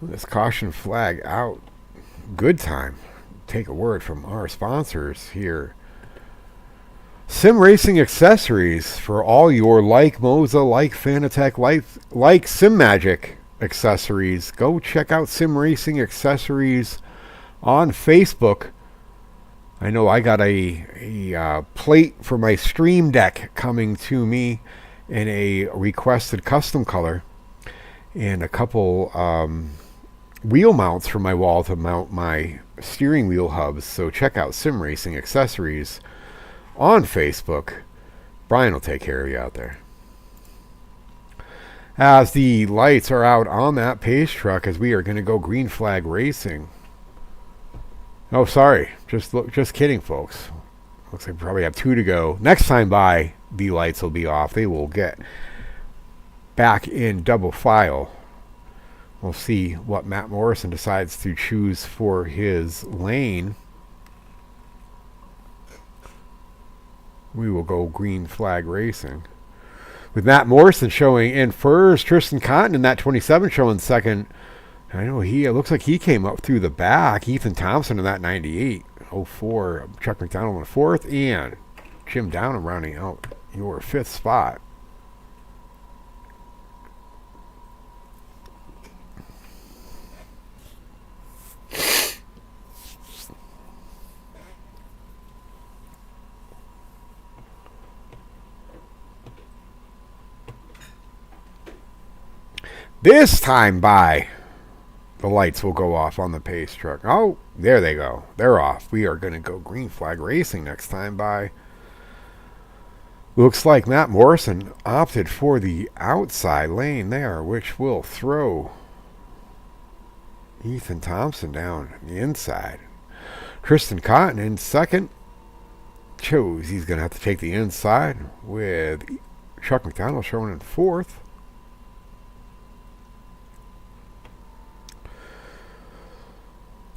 This caution flag out. Good time. Take a word from our sponsors here. Sim Racing Accessories for all your like Moza, like Fanatec, like Sim Magic accessories. Go check out Sim Racing Accessories on Facebook. I know I got a plate for my Stream Deck coming to me in a requested custom color, and a couple wheel mounts for my wall to mount my steering wheel hubs. So check out Sim Racing Accessories on Facebook. Brian will take care of you out there. As the lights are out on that pace truck, as we are going to go green flag racing. Oh, sorry. Just kidding, folks. Looks like we probably have 2 to go. Next time by, the lights will be off. They will get back in double file. We'll see what Matt Morrison decides to choose for his lane. We will go green flag racing. With Matt Morrison showing in first, Tristan Cotton in that 27 showing second. I know it looks like he came up through the back. Ethan Thompson in that 98. 04, Chuck McDonald in the 4th, and Jim Downham rounding out your 5th spot. This time by, the lights will go off on the pace truck. Oh, there they go. They're off. We are going to go green flag racing next time by. Looks like Matt Morrison opted for the outside lane there, which will throw Ethan Thompson down the inside. Tristan Cotton in second. Chose he's going to have to take the inside with Chuck McDonald showing in 4th.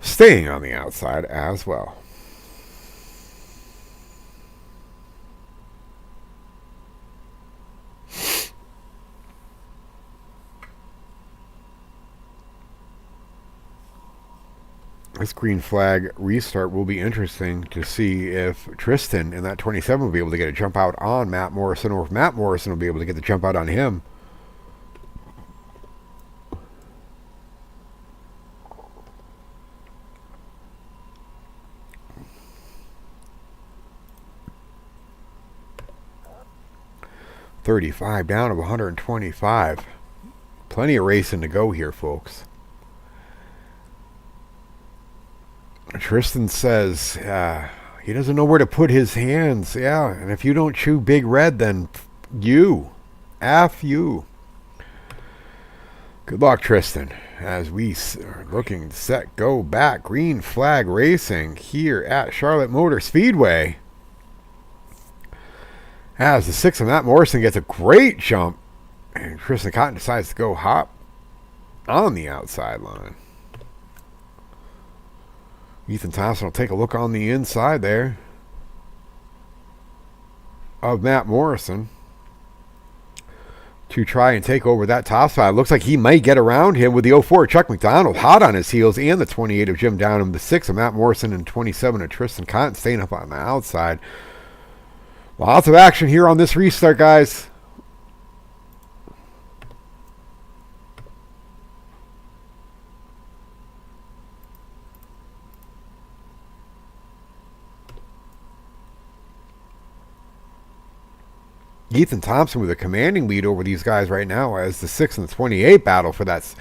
Staying on the outside as well. This green flag restart will be interesting to see if Tristan in that 27 will be able to get a jump out on Matt Morrison, or if Matt Morrison will be able to get the jump out on him. $35 down of 125. Plenty of racing to go here, folks. Tristan says he doesn't know where to put his hands. Yeah, and if you don't chew Big Red, then you. F you. Good luck, Tristan, as we are looking set go back. Green flag racing here at Charlotte Motor Speedway. As the 6 of Matt Morrison gets a great jump, and Tristan Cotton decides to go hop on the outside line. Ethan Thompson will take a look on the inside there of Matt Morrison to try and take over that top side. Looks like he might get around him with the 04 Chuck McDonald hot on his heels, and the 28 of Jim Downham, the 6 of Matt Morrison, and 27 of Tristan Cotton staying up on the outside. Lots of action here on this restart, guys. Ethan Thompson with a commanding lead over these guys right now, as the 6 and the 28 battle for that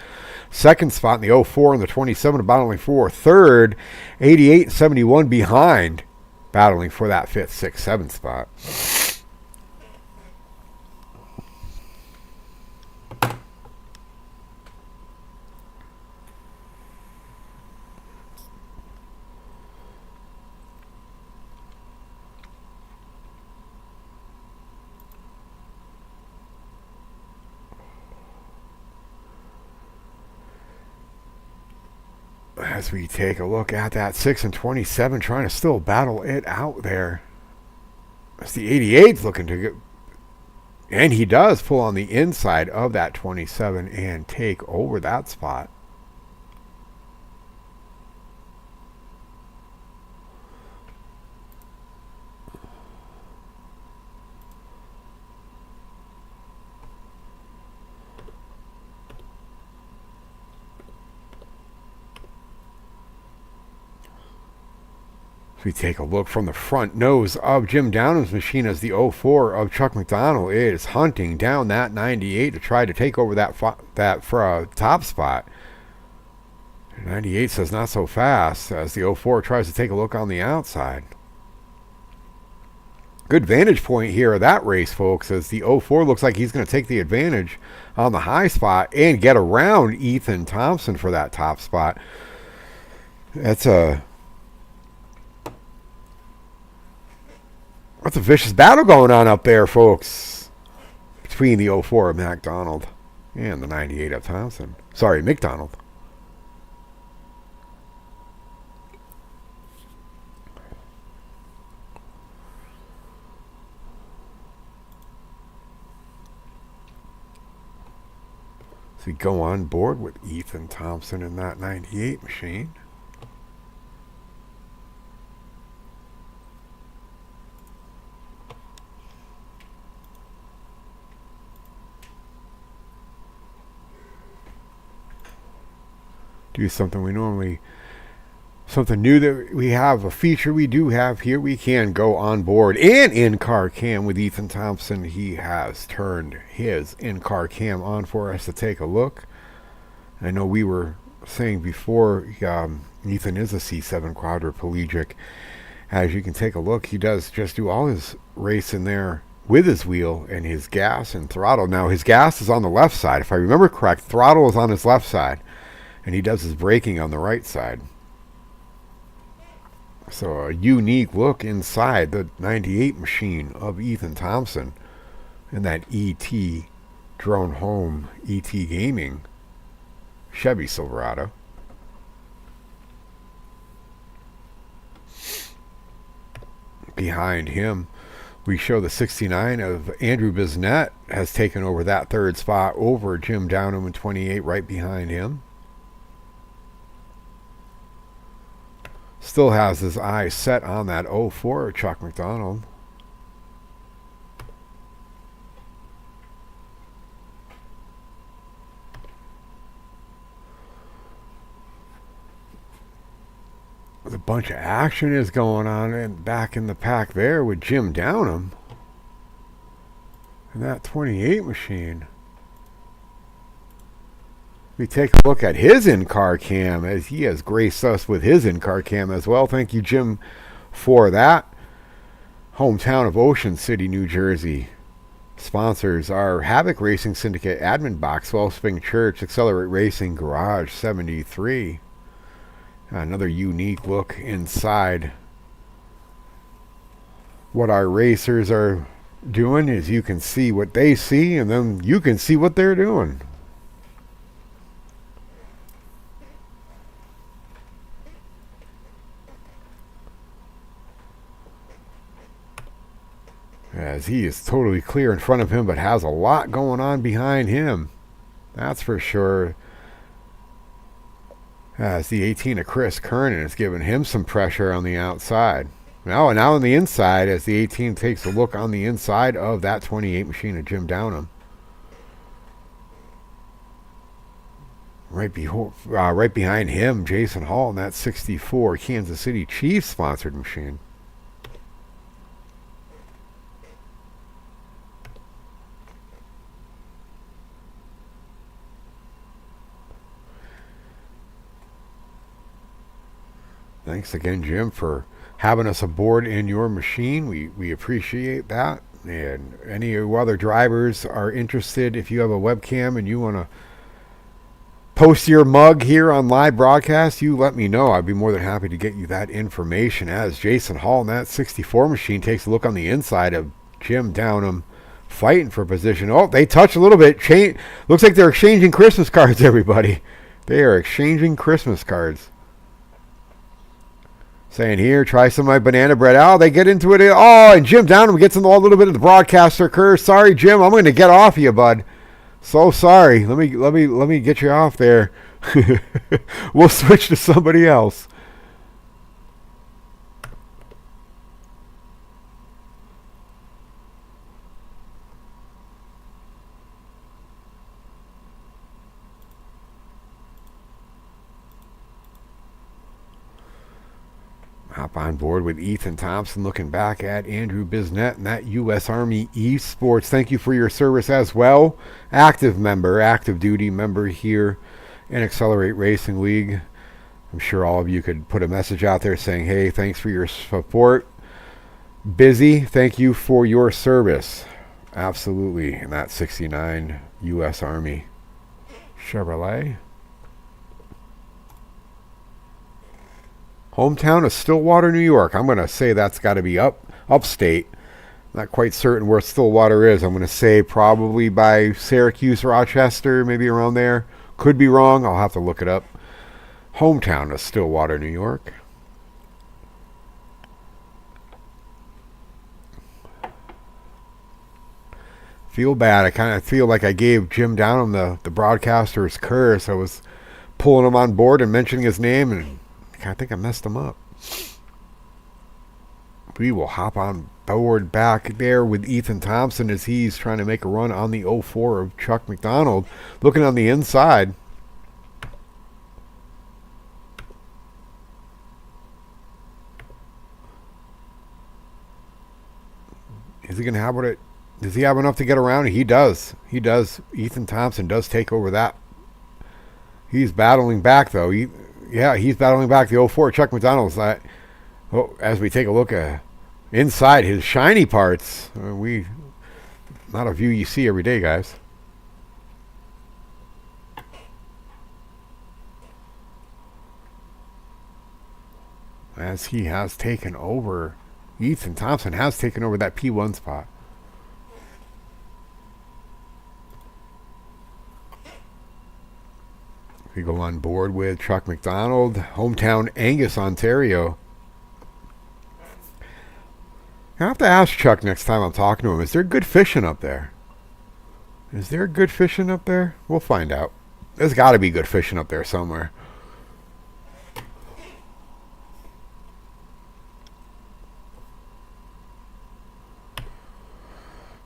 second spot, in the 04 and the 27 battling for third. 88 and 71 behind, battling for that 5th, 6th, 7th spot. As we take a look at that 6 and 27, trying to still battle it out there. As the 88's looking to get, and he does pull on the inside of that 27 and take over that spot. So we take a look from the front nose of Jim Downham's machine as the 04 of Chuck McDonald is hunting down that 98 to try to take over that top spot. 98 says not so fast as the 04 tries to take a look on the outside. Good vantage point here of that race, folks, as the 04 looks like he's going to take the advantage on the high spot and get around Ethan Thompson for that top spot. That's a vicious battle going on up there, folks, between the 04 of McDonald and the 98 of Thompson. Sorry, McDonald. So we go on board with Ethan Thompson in that 98 machine. Do something something new that we have, a feature we do have here. We can go on board and in-car cam with Ethan Thompson. He has turned his in-car cam on for us to take a look. I know we were saying before, Ethan is a C7 quadriplegic. As you can take a look, he does just do all his racing there with his wheel and his gas and throttle. Now his gas is on the left side. If I remember correct, throttle is on his left side. And he does his braking on the right side. So a unique look inside the 98 machine of Ethan Thompson and that ET Drone Home ET Gaming Chevy Silverado. Behind him, we show the 69 of Andrew Bisnett has taken over that third spot over Jim Downham in 28 right behind him. Still has his eyes set on that 04 Chuck McDonald. A bunch of action is going on and back in the pack there with Jim Downham and that 28 machine. We take a look at his in-car cam as he has graced us with his in-car cam as well. Thank you, Jim, for that. Hometown of Ocean City, New Jersey. Sponsors are Havoc Racing Syndicate, Admin Box, Wellspring Church, Accelerate Racing, Garage 73. Another unique look inside. What our racers are doing is you can see what they see, and then you can see what they're doing. As he is totally clear in front of him, but has a lot going on behind him. That's for sure. As the 18 of Chris Kernan is giving him some pressure on the outside. Now on the inside, as the 18 takes a look on the inside of that 28 machine of Jim Downham. Right behind him, Jason Hall in that 64 Kansas City Chiefs sponsored machine. Thanks again, Jim, for having us aboard in your machine. We appreciate that. And any other drivers are interested, if you have a webcam and you want to post your mug here on live broadcast, you let me know. I'd be more than happy to get you that information. As Jason Hall in that 64 machine takes a look on the inside of Jim Downham, fighting for position. Oh, they touch a little bit. Looks like they're exchanging Christmas cards, everybody. They are exchanging Christmas cards. Saying here, try some of my banana bread. Oh, they get into it. Oh, and Jim Downham gets in a little bit of the broadcaster curse. Sorry, Jim, I'm going to get off you, bud. So sorry. Let me get you off there. We'll switch to somebody else. Hop on board with Ethan Thompson, looking back at Andrew Bisnett and that U.S. Army Esports. Thank you for your service as well. Active duty member here in Accelerate Racing League. I'm sure all of you could put a message out there saying, hey, thanks for your support. Busy, thank you for your service. Absolutely. And that 69 U.S. Army Chevrolet. Hometown of Stillwater, New York. I'm going to say that's got to be upstate. Not quite certain where Stillwater is. I'm going to say probably by Syracuse, Rochester, maybe around there. Could be wrong. I'll have to look it up. Hometown of Stillwater, New York. Feel bad. I kind of feel like I gave Jim Downham the broadcaster's curse. I was pulling him on board and mentioning his name, and I think I messed him up. We will hop on board back there with Ethan Thompson as he's trying to make a run on the 04 of Chuck McDonald. Looking on the inside. Is he going to have what it... Does he have enough to get around? He does. He does. Ethan Thompson does take over that. He's battling back, though. He's battling back the 04 Chuck McDonald's. As we take a look at inside his shiny parts, not a view you see every day, guys. As he has taken over, Ethan Thompson has taken over that P1 spot. We go on board with Chuck McDonald, hometown Angus, Ontario. I have to ask Chuck next time I'm talking to him, is there good fishing up there? Is there good fishing up there? We'll find out. There's got to be good fishing up there somewhere.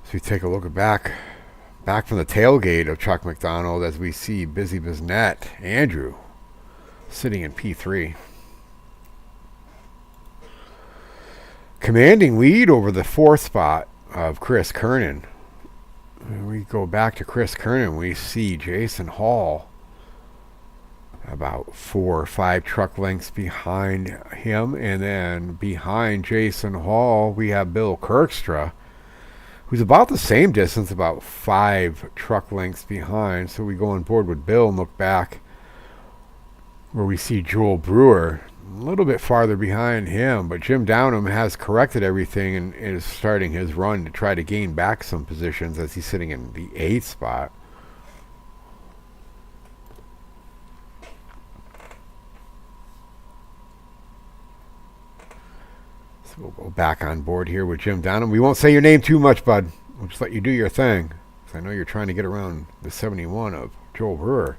So we take a look at back from the tailgate of Chuck McDonald as we see Busy Biznett, Andrew, sitting in P3. Commanding lead over the 4th spot of Chris Kernan. When we go back to Chris Kernan, we see Jason Hall about 4 or 5 truck lengths behind him. And then behind Jason Hall, we have Bill Kirkstra, who's about the same distance, about 5 truck lengths behind. So we go on board with Bill and look back where we see Joel Brewer a little bit farther behind him. But Jim Downham has corrected everything and is starting his run to try to gain back some positions as he's sitting in the 8th spot. So we'll go back on board here with Jim Downham. We won't say your name too much, bud. We'll just let you do your thing. Because I know you're trying to get around the 71 of Joel Brewer.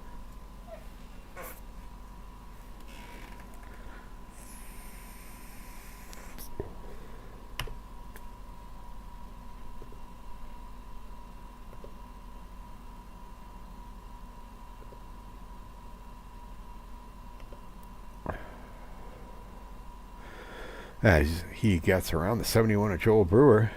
As he gets around the 71 of Joel Brewer.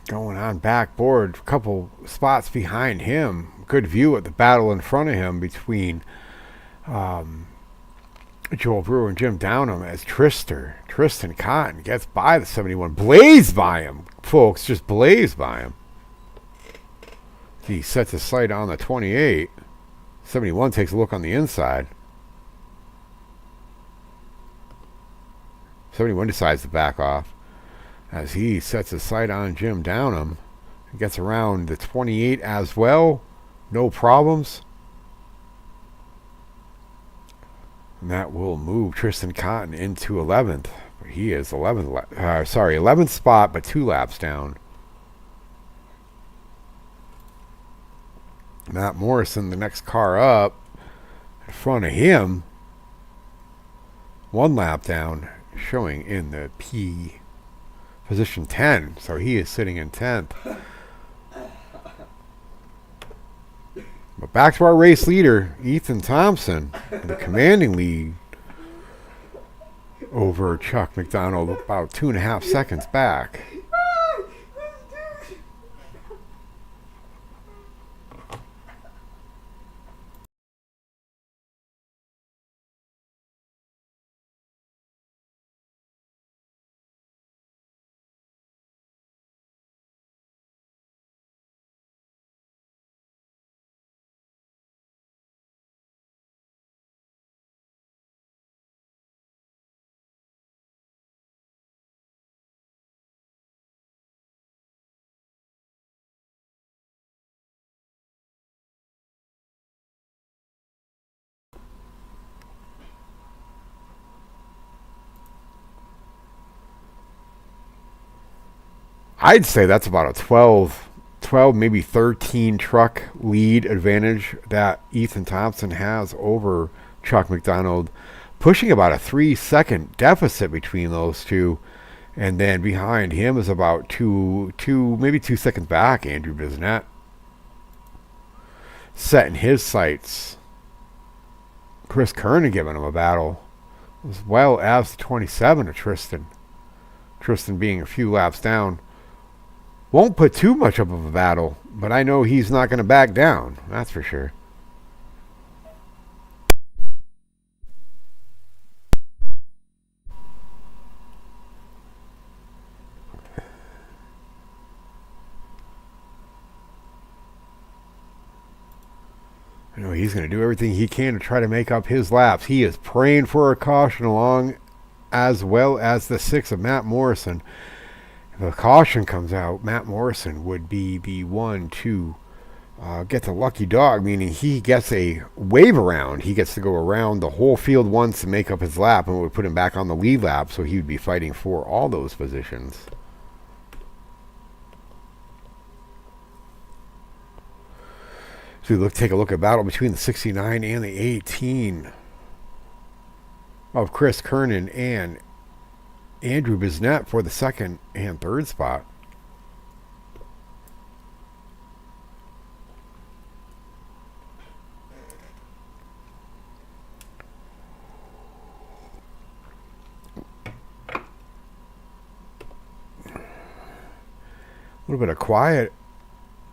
Going on backboard, a couple spots behind him. Good view at the battle in front of him between Joel Brewer and Jim Downham as Tristan Cotton gets by the 71. Blazed by him, folks. Just blazed by him. He sets his sight on the 28. 71 takes a look on the inside. 71 decides to back off as he sets his sight on Jim Downham. He gets around the 28 as well. No problems. And that will move Tristan Cotton into 11th. He is 11th spot, but 2 laps down. Matt Morrison, the next car up in front of him, 1 lap down, showing in the P position 10. So he is sitting in 10th. But back to our race leader, Ethan Thompson, the commanding lead over Chuck McDonald, about 2.5 seconds back. I'd say that's about a 12, maybe 13 truck lead advantage that Ethan Thompson has over Chuck McDonald, pushing about a 3-second deficit between those two. And then behind him is about maybe 2 seconds back, Andrew Bisnett, setting his sights. Chris Kernan giving him a battle, as well as the 27 of Tristan. Tristan being a few laps down. Won't put too much up of a battle, but I know he's not going to back down. That's for sure. I know he's going to do everything he can to try to make up his laps. He is praying for a caution along, as well as the 6 of Matt Morrison. If a caution comes out, Matt Morrison would be the one to get the lucky dog, meaning he gets a wave around. He gets to go around the whole field once to make up his lap, and it would put him back on the lead lap, so he would be fighting for all those positions. So we take a look at battle between the 69 and the 18 of Chris Kernan and Andrew Bisnett for the 2nd and 3rd spot. A little bit of quiet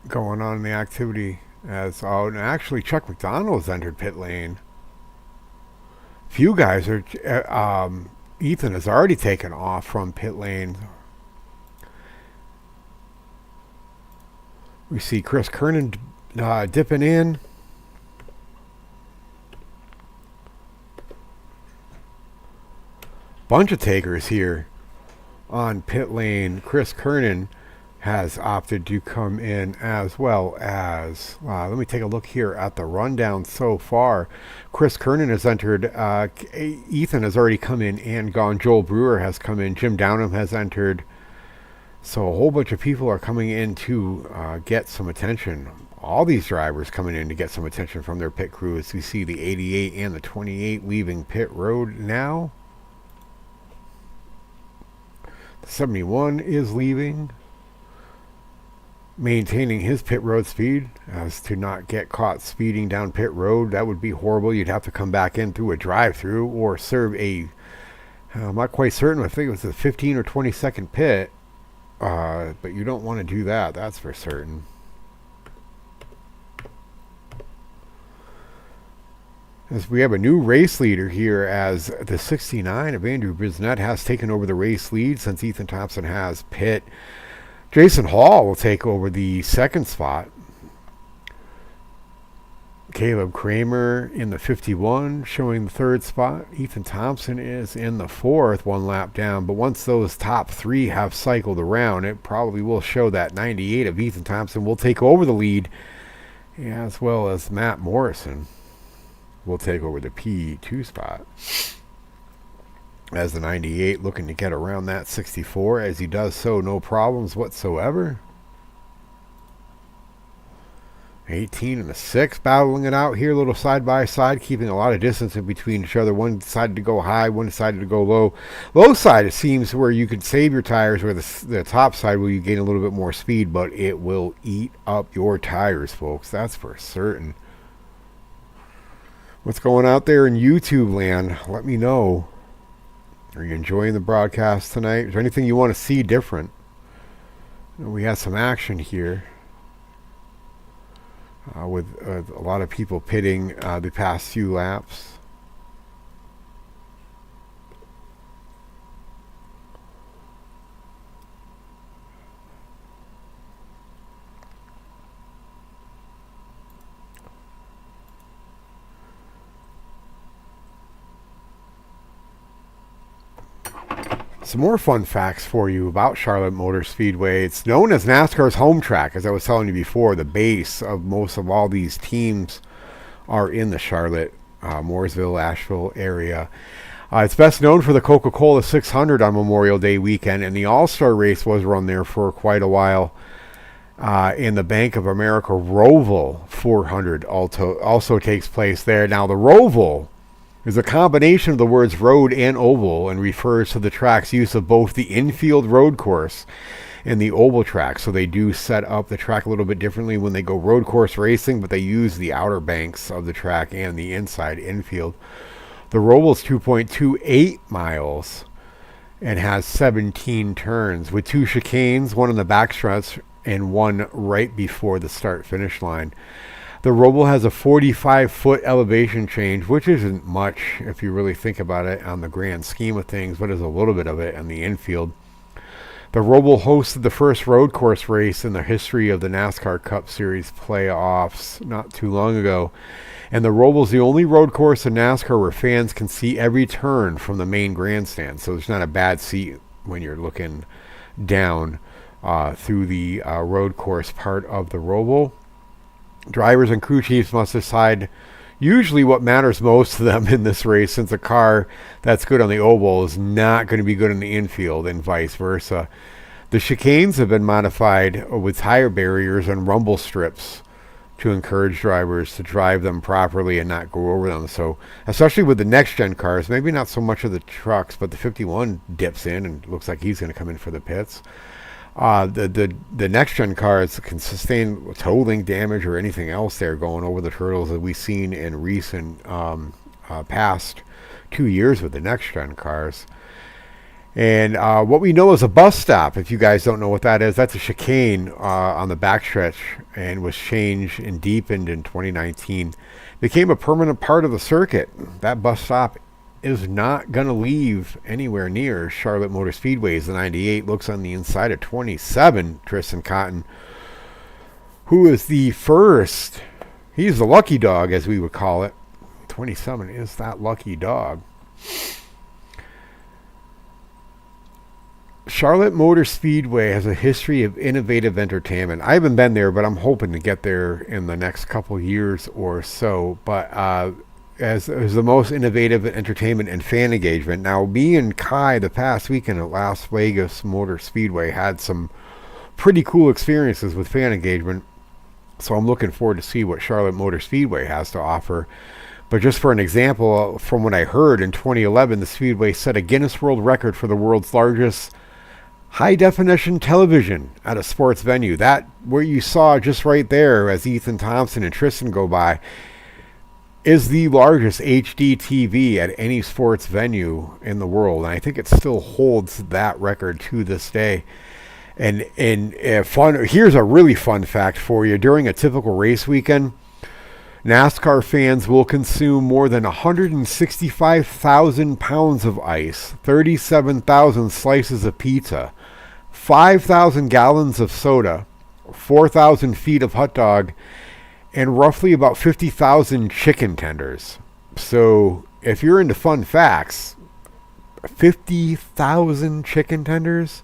going on in the activity, as and actually Chuck McDonald has entered pit lane. Few guys are Ethan has already taken off from pit lane. We see Chris Kernan dipping in. Bunch of takers here on pit lane. Chris Kernan has opted to come in, as well as let me take a look here at the rundown so far. Chris Kernan has entered. Ethan has already come in and gone. Joel Brewer has come in. Jim Downham has entered. So a whole bunch of people are coming in to get some attention. All these drivers coming in to get some attention from their pit crews. We see the 88 and the 28 leaving pit road now. The 71 is leaving, maintaining his pit road speed as to not get caught speeding down pit road. That would be horrible. You'd have to come back in through a drive-through or serve a, I'm not quite certain, I think it was a 15 or 20 second pit, but you don't want to do that, that's for certain. As we have a new race leader here, as the 69 of Andrew Bisnett has taken over the race lead since Ethan Thompson has pit. Jason Hall will take over the 2nd spot. Caleb Kramer in the 51 showing the 3rd spot. Ethan Thompson is in the 4th, 1 lap down. But once those top 3 have cycled around, it probably will show that 98 of Ethan Thompson will take over the lead, as well as Matt Morrison will take over the P2 spot. As the 98 looking to get around that 64, as he does so no problems whatsoever. 18 and a 6 battling it out here, a little side by side, keeping a lot of distance in between each other. One decided to go high, one decided to go low. Low side, it seems, where you could save your tires, where the top side will you gain a little bit more speed, but it will eat up your tires, folks. That's for certain. What's going out there in YouTube land? Let me know. Are you enjoying the broadcast tonight? Is there anything you want to see different? We had some action here. With a lot of people pitting the past few laps. Some more fun facts for you about Charlotte Motor Speedway. It's known as NASCAR's home track, as I was telling you before. The base of most of all these teams are in the Charlotte, Mooresville, Asheville area. It's best known for the Coca-Cola 600 on Memorial Day weekend, and the All-Star race was run there for quite a while. In the Bank of America Roval 400 also takes place there. Now, the Roval is a combination of the words road and oval and refers to the track's use of both the infield road course and the oval track. So they do set up the track a little bit differently when they go road course racing, but they use the outer banks of the track and the inside infield. The Roval is 2.28 miles and has 17 turns with 2 chicanes, one in the backstretch and one right before the start-finish line. The Roval has a 45-foot elevation change, which isn't much if you really think about it on the grand scheme of things, but is a little bit of it in the infield. The Roval hosted the first road course race in the history of the NASCAR Cup Series playoffs not too long ago. And the Roval is the only road course in NASCAR where fans can see every turn from the main grandstand. So there's not a bad seat when you're looking down through the road course part of the Roval. Drivers and crew chiefs must decide usually what matters most to them in this race, since a car that's good on the oval is not going to be good in the infield and vice versa. The chicanes have been modified with tire barriers and rumble strips to encourage drivers to drive them properly and not go over them. So especially with the next gen cars, maybe not so much of the trucks, but the 51 dips in and looks like he's going to come in for the pits. The next gen cars can sustain toe link damage or anything else there going over the turtles that we've seen in recent past 2 years with the next gen cars. And what we know is a bus stop, if you guys don't know what that is, that's a chicane on the backstretch and was changed and deepened in 2019. Became a permanent part of the circuit. That bus stop is not going to leave anywhere near Charlotte Motor Speedway's. The 98 looks on the inside of 27, Tristan Cotton, who is the first. He's the lucky dog, as we would call it. 27 is that lucky dog. Charlotte Motor Speedway has a history of innovative entertainment. I haven't been there, but I'm hoping to get there in the next couple years or so. But as the most innovative entertainment and fan engagement. Now, me and Kai the past weekend at Las Vegas Motor Speedway had some pretty cool experiences with fan engagement. So I'm looking forward to see what Charlotte Motor Speedway has to offer. But just for an example, from what I heard, in 2011, the Speedway set a Guinness World Record for the world's largest high-definition television at a sports venue. That, where you saw just right there as Ethan Thompson and Tristan go by, is the largest HD TV at any sports venue in the world. And I think it still holds that record to this day. And here's a really fun fact for you. During a typical race weekend, NASCAR fans will consume more than 165,000 pounds of ice, 37,000 slices of pizza, 5,000 gallons of soda, 4,000 feet of hot dog, and roughly about 50,000 chicken tenders. So if you're into fun facts, 50,000 chicken tenders?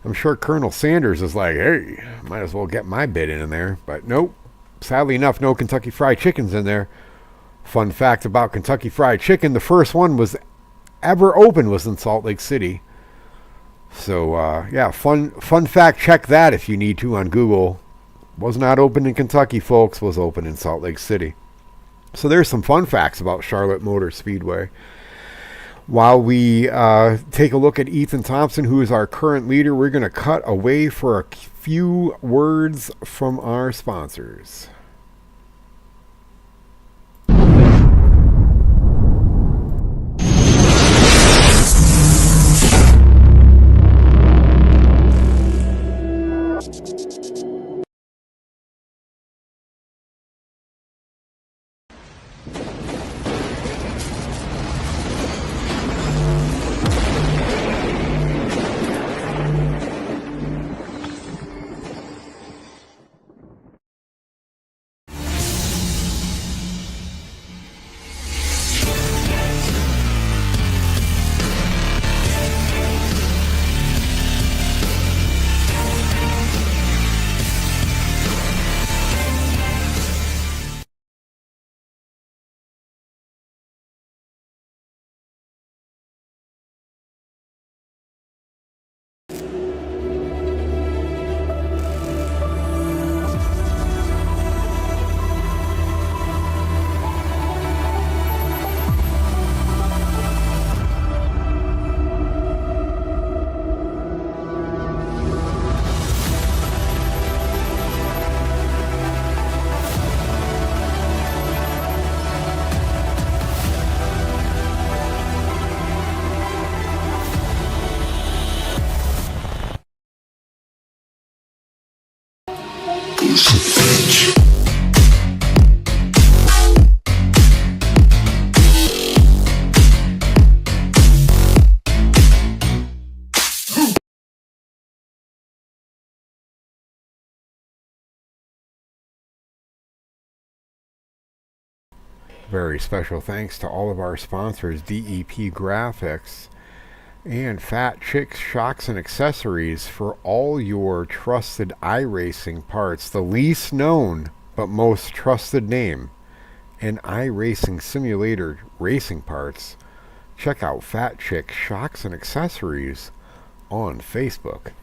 I'm sure Colonel Sanders is like, hey, might as well get my bid in there. But nope. Sadly enough, no Kentucky Fried Chickens in there. Fun fact about Kentucky Fried Chicken, the first one was ever opened was in Salt Lake City. So, yeah, fun fact, check that if you need to on Google. Was not open in Kentucky, folks. Was open in Salt Lake City. So there's some fun facts about Charlotte Motor Speedway. While we take a look at Ethan Thompson, who is our current leader, we're going to cut away for a few words from our sponsors. Very special thanks to all of our sponsors, DEP Graphics and Fat Chicks Shocks and Accessories, for all your trusted iRacing parts. The least known but most trusted name in iRacing simulator racing parts. Check out Fat Chicks Shocks and Accessories on Facebook.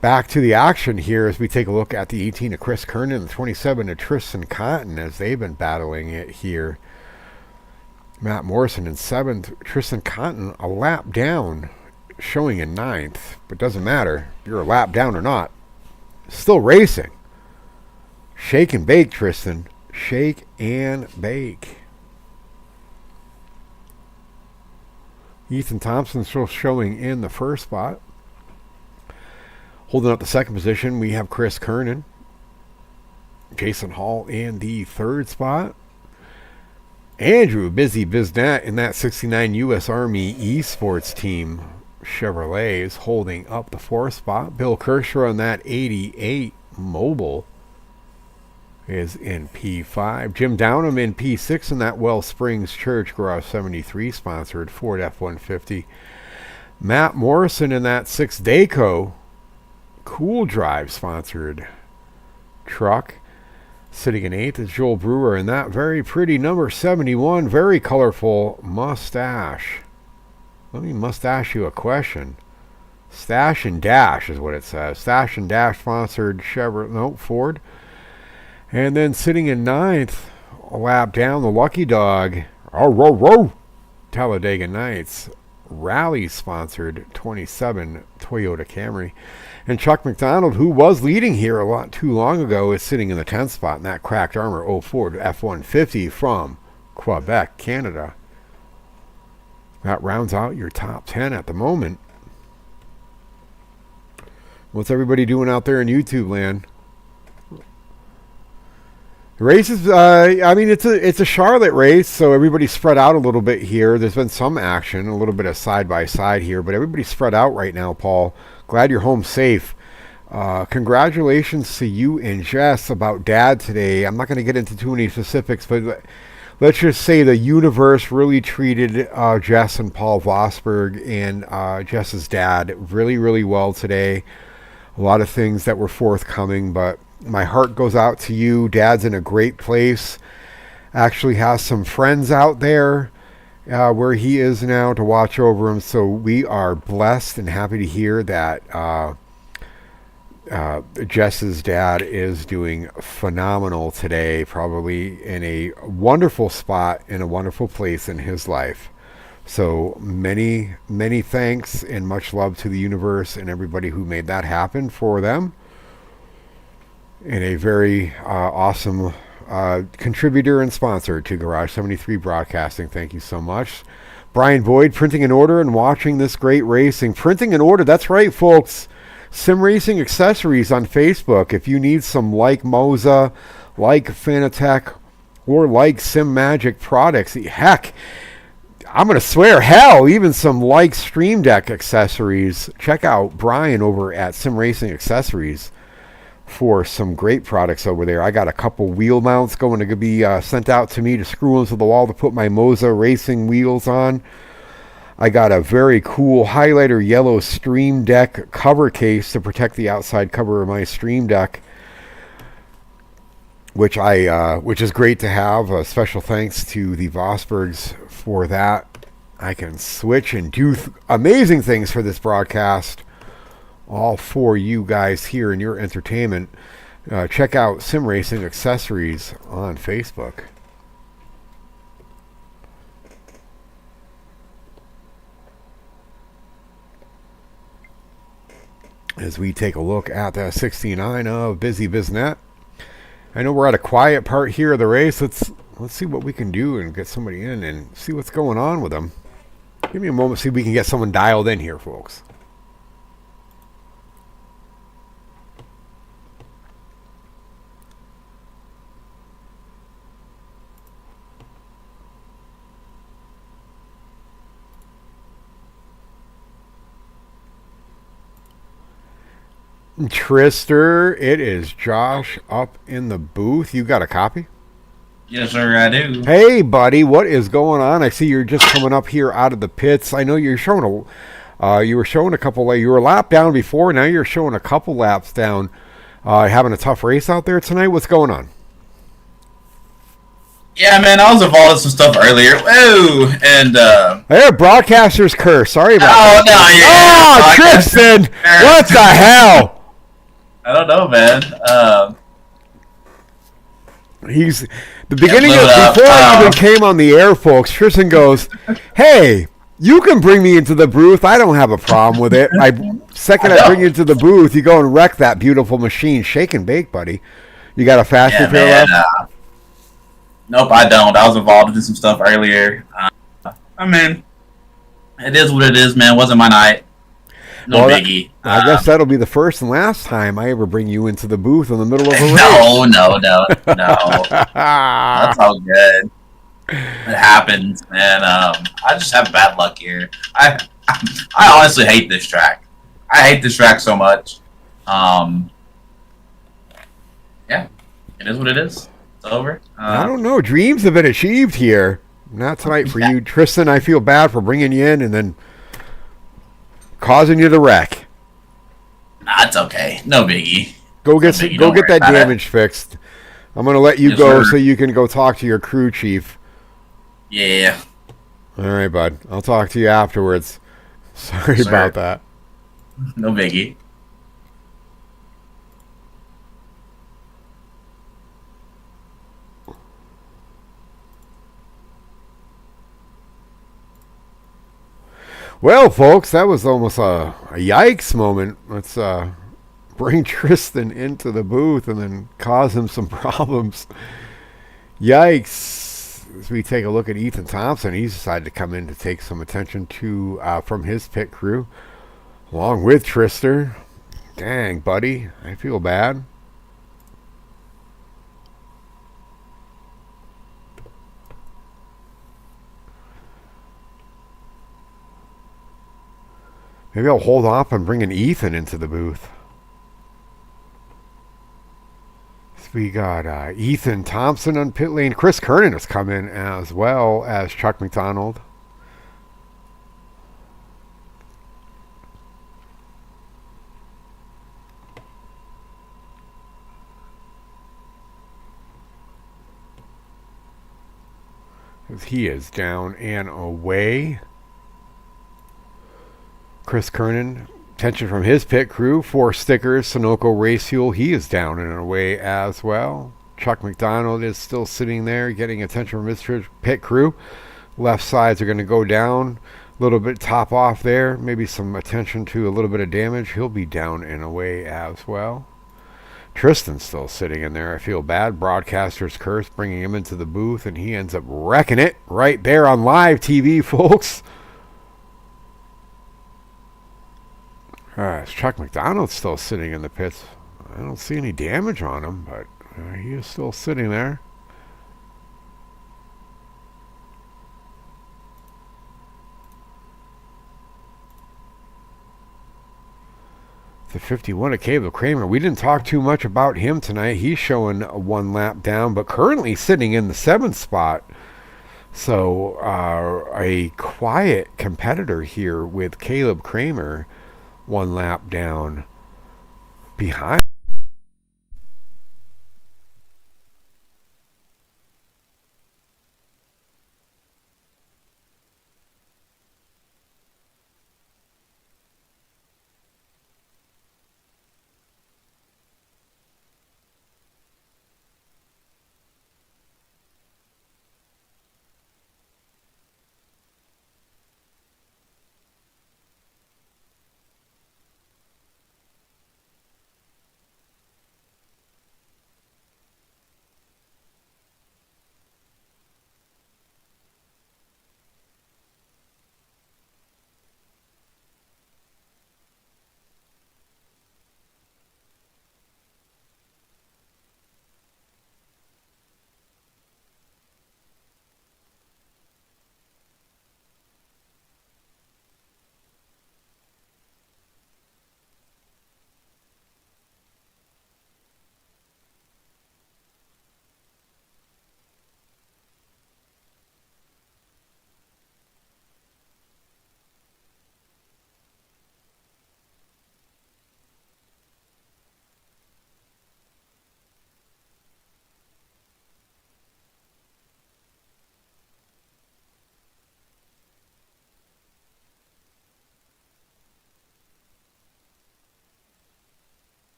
Back to the action here as we take a look at the 18 of Chris Kernan and the 27 of Tristan Cotton as they've been battling it here. Matt Morrison in 7th, Tristan Cotton a lap down, showing in 9th, but doesn't matter if you're a lap down or not. Still racing. Shake and bake, Tristan. Shake and bake. Ethan Thompson still showing in the first spot. Holding up the second position, we have Chris Kernan. Jason Hall in the third spot. Andrew Busy Biznat in that 69 U.S. Army Esports Team Chevrolet is holding up the fourth spot. Bill Kershaw in that 88 Mobile is in P5. Jim Downham in P6 in that Well Springs Church Garage 73 sponsored Ford F-150. Matt Morrison in that 6 Dayco Cool Drive sponsored truck. Sitting in 8th is Joel Brewer in that very pretty number 71, very colorful mustache. Let me mustache you a question. Stash and Dash is what it says. Stash and Dash sponsored Ford. And then sitting in 9th, a lap down, the Lucky Dog, Talladega Nights Rally sponsored 27 Toyota Camry. And Chuck McDonald, who was leading here a lot too long ago, is sitting in the 10th spot in that cracked armor 04 F-150 from Quebec, Canada. That rounds out your top 10 at the moment. What's everybody doing out there in YouTube land? The race is, I mean, it's a Charlotte race, so everybody's spread out a little bit here. There's been some action, a little bit of side-by-side here, but everybody's spread out right now, Paul. Glad you're home safe. Congratulations to you and Jess about Dad today. I'm not going to get into too many specifics, but let's just say the universe really treated Jess and Paul Vosberg and Jess's dad really, really well today. A lot of things that were forthcoming, but my heart goes out to you. Dad's in a great place. Actually has some friends out there where he is now to watch over him. So we are blessed and happy to hear that Jess's dad is doing phenomenal today, probably in a wonderful spot, in a wonderful place in his life. So many, many thanks and much love to the universe and everybody who made that happen for them. And a very awesome contributor and sponsor to Garage 73 Broadcasting. Thank you so much. Brian Boyd, printing an order and watching this great racing. Printing an order, that's right, folks. Sim Racing Accessories on Facebook. If you need some like Moza, like Fanatec, or like Sim Magic products, heck, I'm going to swear, hell, even some like Stream Deck accessories, check out Brian over at Sim Racing Accessories for some great products over there. I got a couple wheel mounts going to be sent out to me to screw into the wall to put my Moza racing wheels on. I got a very cool highlighter yellow Stream Deck cover case to protect the outside cover of my Stream Deck, which is great to have. A special thanks to the Vosbergs for that. I can switch and do amazing things for this broadcast, all for you guys here in your entertainment. Check out Sim Racing Accessories on Facebook. As we take a look at the 69 of Busy Biznett. I know we're at a quiet part here of the race. Let's see what we can do and get somebody in and see what's going on with them. Give me a moment, see if we can get someone dialed in here, folks. Trister, it is Josh up in the booth. You got a copy?
Yes, sir, I do.
Hey, buddy, what is going on? I see you're just coming up here out of the pits. I know you're showing you were showing a couple. You were a lap down before. Now you're showing a couple laps down. Having a tough race out there tonight. What's going on?
Yeah, man, I was involved in some stuff earlier. Whoa, and
Hey, broadcaster's curse. Sorry about that.
Oh no, yeah.
Tristan, what the hell?
I don't know, man.
He's the beginning of
up.
before I even came on the air, folks. Tristan goes, "Hey, you can bring me into the booth. I don't have a problem with it. I bring you into the booth, you go and wreck that beautiful machine. Shake and bake, buddy. You got a fast repair left?
Nope, I don't. I was involved in some stuff earlier. I mean, it is what it is, man. It wasn't my night. No biggie.
I guess that'll be the first and last time I ever bring you into the booth in the middle of a race.
No. That's all good. It happens, man. I just have bad luck here. I honestly hate this track. I hate this track so much. Yeah, it is what it is. It's over.
I don't know. Dreams have been achieved here. Not tonight for you, Tristan. I feel bad for bringing you in and then causing you to wreck.
Nah, it's okay. No biggie.
Go get that damage fixed. I'm gonna let you go so you can go talk to your crew chief.
Yeah.
All right, bud. I'll talk to you afterwards. Sorry about that.
No biggie.
Well, folks, that was almost a yikes moment. Let's bring Tristan into the booth and then cause him some problems. Yikes. As we take a look at Ethan Thompson, he's decided to come in to take some attention to from his pit crew, along with Trister. Dang, buddy, I feel bad. Maybe I'll hold off on bringing Ethan into the booth. So we got Ethan Thompson on pit lane. Chris Kernan has come in as well as Chuck McDonald. He is down and away. Chris Kernan Attention from his pit crew. 4 stickers. Sunoco Race Fuel. He is down and away as well. Chuck McDonald is still sitting there getting attention from his pit crew. Left sides are going to go down. A little bit top off there. Maybe some attention to a little bit of damage. He'll be down and away as well. Tristan's still sitting in there. I feel bad. Broadcaster's curse bringing him into the booth, and he ends up wrecking it right there on live TV, folks. Chuck McDonald's still sitting in the pits. I don't see any damage on him, but he is still sitting there. The 51 of Caleb Kramer. We didn't talk too much about him tonight. He's showing 1 lap down, but currently sitting in the 7th spot. So a quiet competitor here with Caleb Kramer 1 lap down behind.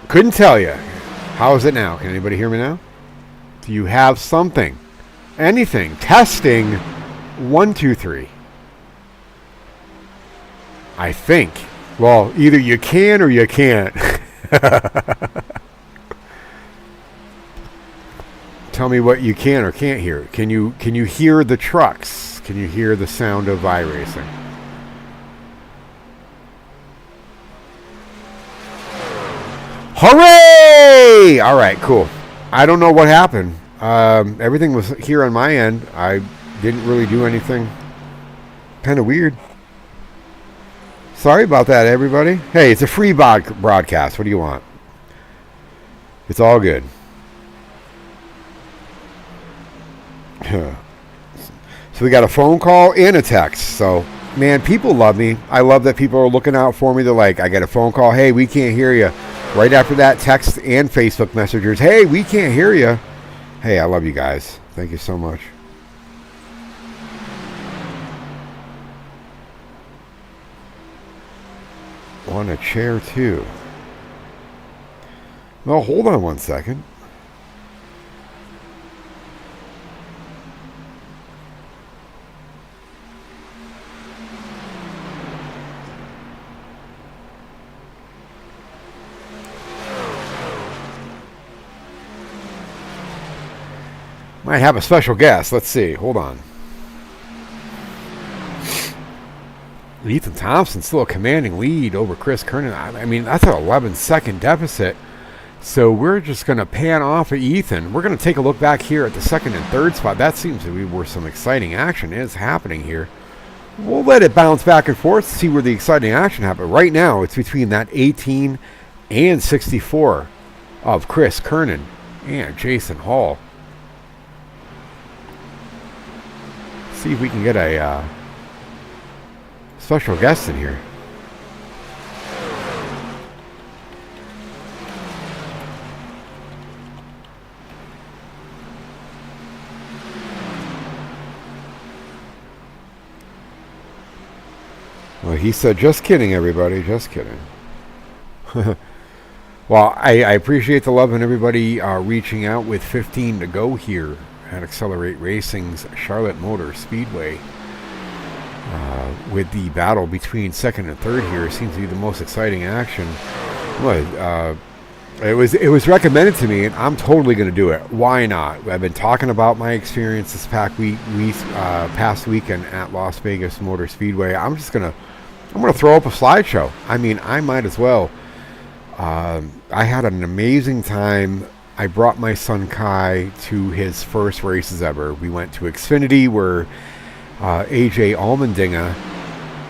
Couldn't tell you. How is it now? Can anybody hear me now? Do you have something? Anything? Testing. 1, 2, 3. I think. Well, either you can or you can't. Tell me what you can or can't hear. Can you hear the trucks? Can you hear the sound of iRacing? Hooray! All right, cool. I don't know what happened. Everything was here on my end. I didn't really do anything. Kind of weird. Sorry about that, everybody. Hey, it's a free broadcast. What do you want? It's all good. So we got a phone call and a text. So, man, people love me. I love that people are looking out for me. They're like, I get a phone call. Hey, we can't hear you. Right after that, text and Facebook messengers. Hey, we can't hear you. Hey, I love you guys. Thank you so much. On a chair, too. Well, hold on one second. Might have a special guest. Let's see. Hold on. Ethan Thompson still a commanding lead over Chris Kernan. I mean, that's an 11-second deficit. So we're just going to pan off of Ethan. We're going to take a look back here at the second and third spot. That seems to be where some exciting action is happening here. We'll let it bounce back and forth to see where the exciting action happens. Right now, it's between that 18 and 64 of Chris Kernan and Jason Hall. See if we can get a special guest in here. Well, he said, just kidding, everybody, just kidding. Well, I appreciate the love and everybody reaching out with 15 to go here at Accelerate Racing's Charlotte Motor Speedway. With the battle between second and third here, seems to be the most exciting action. It was recommended to me, and I'm totally going to do it. Why not? I've been talking about my experience this past weekend at Las Vegas Motor Speedway. I'm gonna throw up a slideshow. I mean, I might as well. I had an amazing time. I brought my son Kai to his first races ever. We went to Xfinity, where AJ Allmendinger,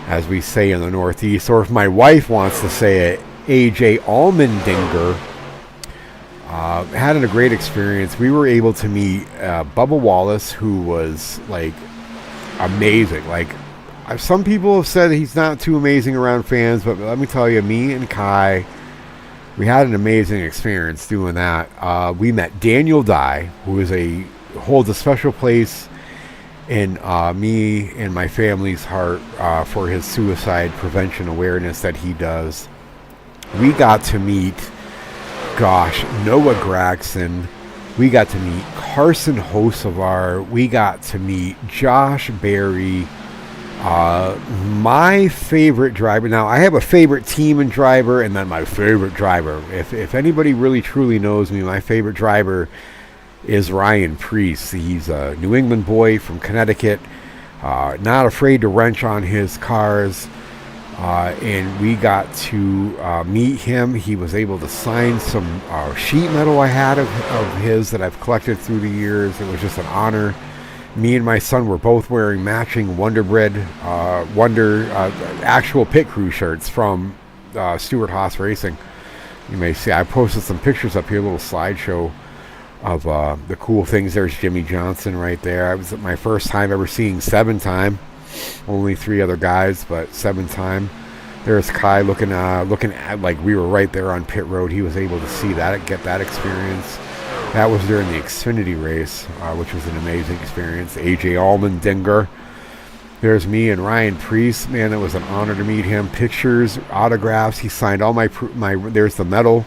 as we say in the Northeast, or if my wife wants to say it, AJ Allmendinger, had a great experience. We were able to meet Bubba Wallace, who was like amazing. Like, some people have said he's not too amazing around fans, but let me tell you, me and Kai, we had an amazing experience doing that. We met Daniel Dye, who holds a special place in me and my family's heart for his suicide prevention awareness that he does. We got to meet, Noah Gragson. We got to meet Carson Hocevar. We got to meet Josh Berry. My favorite driver. Now, I have a favorite team and driver, and then my favorite driver. If anybody really truly knows me, my favorite driver is Ryan Preece. He's a New England boy from Connecticut, not afraid to wrench on his cars, and we got to meet him. He was able to sign some sheet metal I had of his that I've collected through the years. It was just an honor. Me and my son were both wearing matching Wonder actual pit crew shirts from Stewart Haas Racing. You may see I posted some pictures up here, a little slideshow of the cool things. There's Jimmy Johnson right there. It was my first time ever seeing 7-time. Only 3 other guys, but 7-time. There's Kai looking at like we were right there on pit road. He was able to see that, get that experience. That was during the Xfinity race, which was an amazing experience. AJ Allmendinger. There's me and Ryan Preece. Man, it was an honor to meet him. Pictures, autographs. He signed all my. There's the medal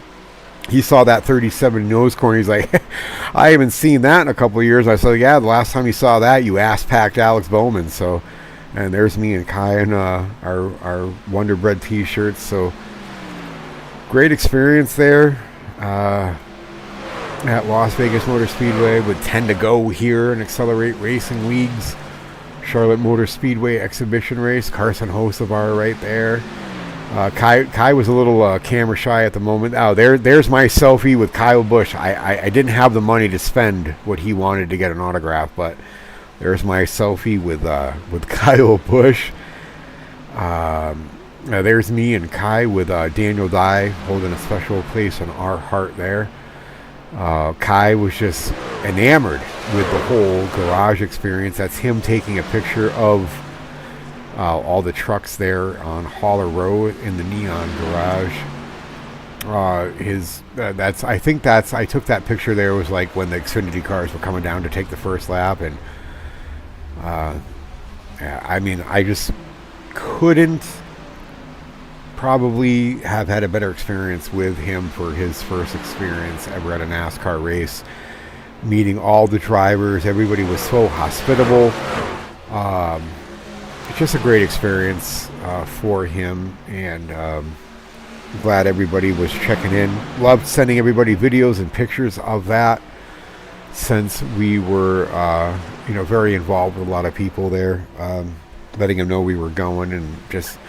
he saw that 37 nose corner. He's like, I haven't seen that in a couple of years. I said, yeah, the last time you saw that, you ass-packed Alex Bowman. So, and there's me and Kai in our Wonder Bread t-shirts. So, great experience there at Las Vegas Motor Speedway with 10 to go here in Accelerate Racing League's Charlotte Motor Speedway exhibition race. Carson Hocevar right there. Kai was a little camera shy at the moment. Oh, there's my selfie with Kyle Busch. I didn't have the money to spend what he wanted to get an autograph, but there's my selfie with Kyle Busch. There's me and Kai with Daniel Dye holding a special place in our heart there. Kai was just enamored with the whole garage experience. That's him taking a picture of all the trucks there on Haller Road in the Neon Garage. I took that picture there. It was like when the Xfinity cars were coming down to take the first lap, and I mean, I just couldn't probably have had a better experience with him for his first experience ever at a NASCAR race. Meeting all the drivers, everybody was so hospitable. Just a great experience for him, and glad everybody was checking in. Loved sending everybody videos and pictures of that, since we were very involved with a lot of people there, letting them know we were going, and just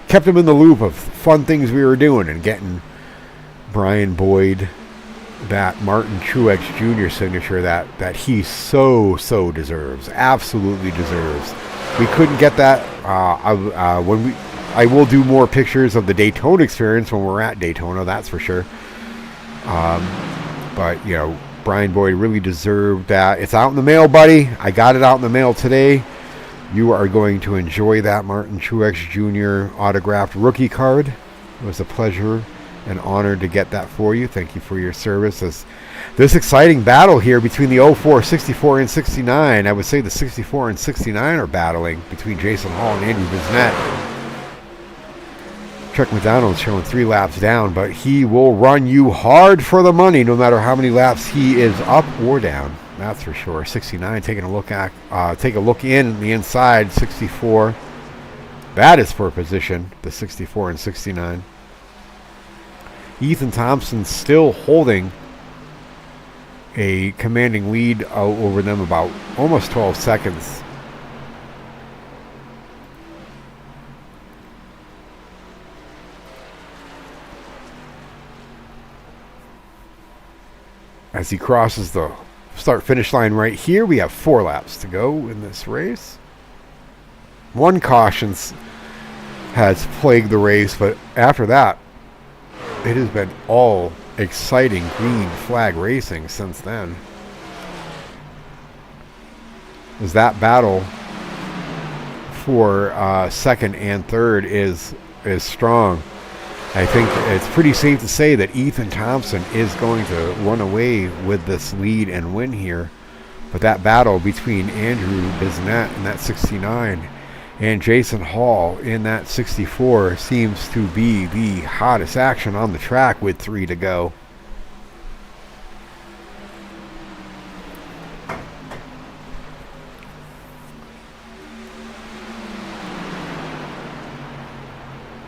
kept them in the loop of fun things we were doing, and getting Brian Boyd that Martin Truex Jr. signature that he so deserves, absolutely deserves. We couldn't get that. I will do more pictures of the Daytona experience when we're at Daytona, that's for sure. But Brian Boyd really deserved that. It's out in the mail, buddy. I got it out in the mail today. You are going to enjoy that Martin Truex Jr. autographed rookie card. It was a pleasure and honor to get that for you. Thank you for your service. This exciting battle here between the 04, 64, and 69. I would say the 64 and 69 are battling between Jason Hall and Andrew Bisnett. Chuck McDonald's showing 3 laps down, but he will run you hard for the money no matter how many laps he is up or down. That's for sure. 69 taking a look in the inside. 64. That is for position, the 64 and 69. Ethan Thompson still holding a commanding lead over them, about almost 12 seconds. As he crosses the start-finish line right here, we have 4 laps to go in this race. 1 caution has plagued the race, but after that, it has been all exciting green flag racing since then. As that battle for second and third is strong. I think it's pretty safe to say that Ethan Thompson is going to run away with this lead and win here. But that battle between Andrew Bisnett in that 69 and Jason Hall in that 64 seems to be the hottest action on the track with 3 to go.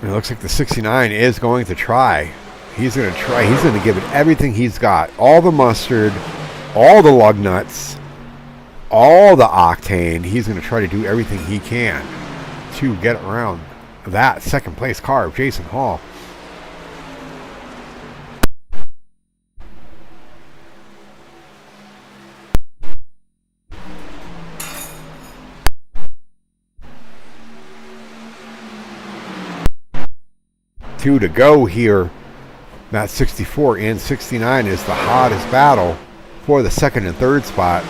It looks like the 69 is going to try. He's going to try. He's going to give it everything he's got. All the mustard, all the lug nuts, all the octane. He's going to try to do everything he can to get around that second place car of Jason Hall. Two to go here. That 64 and 69 is the hottest battle for the second and third spot.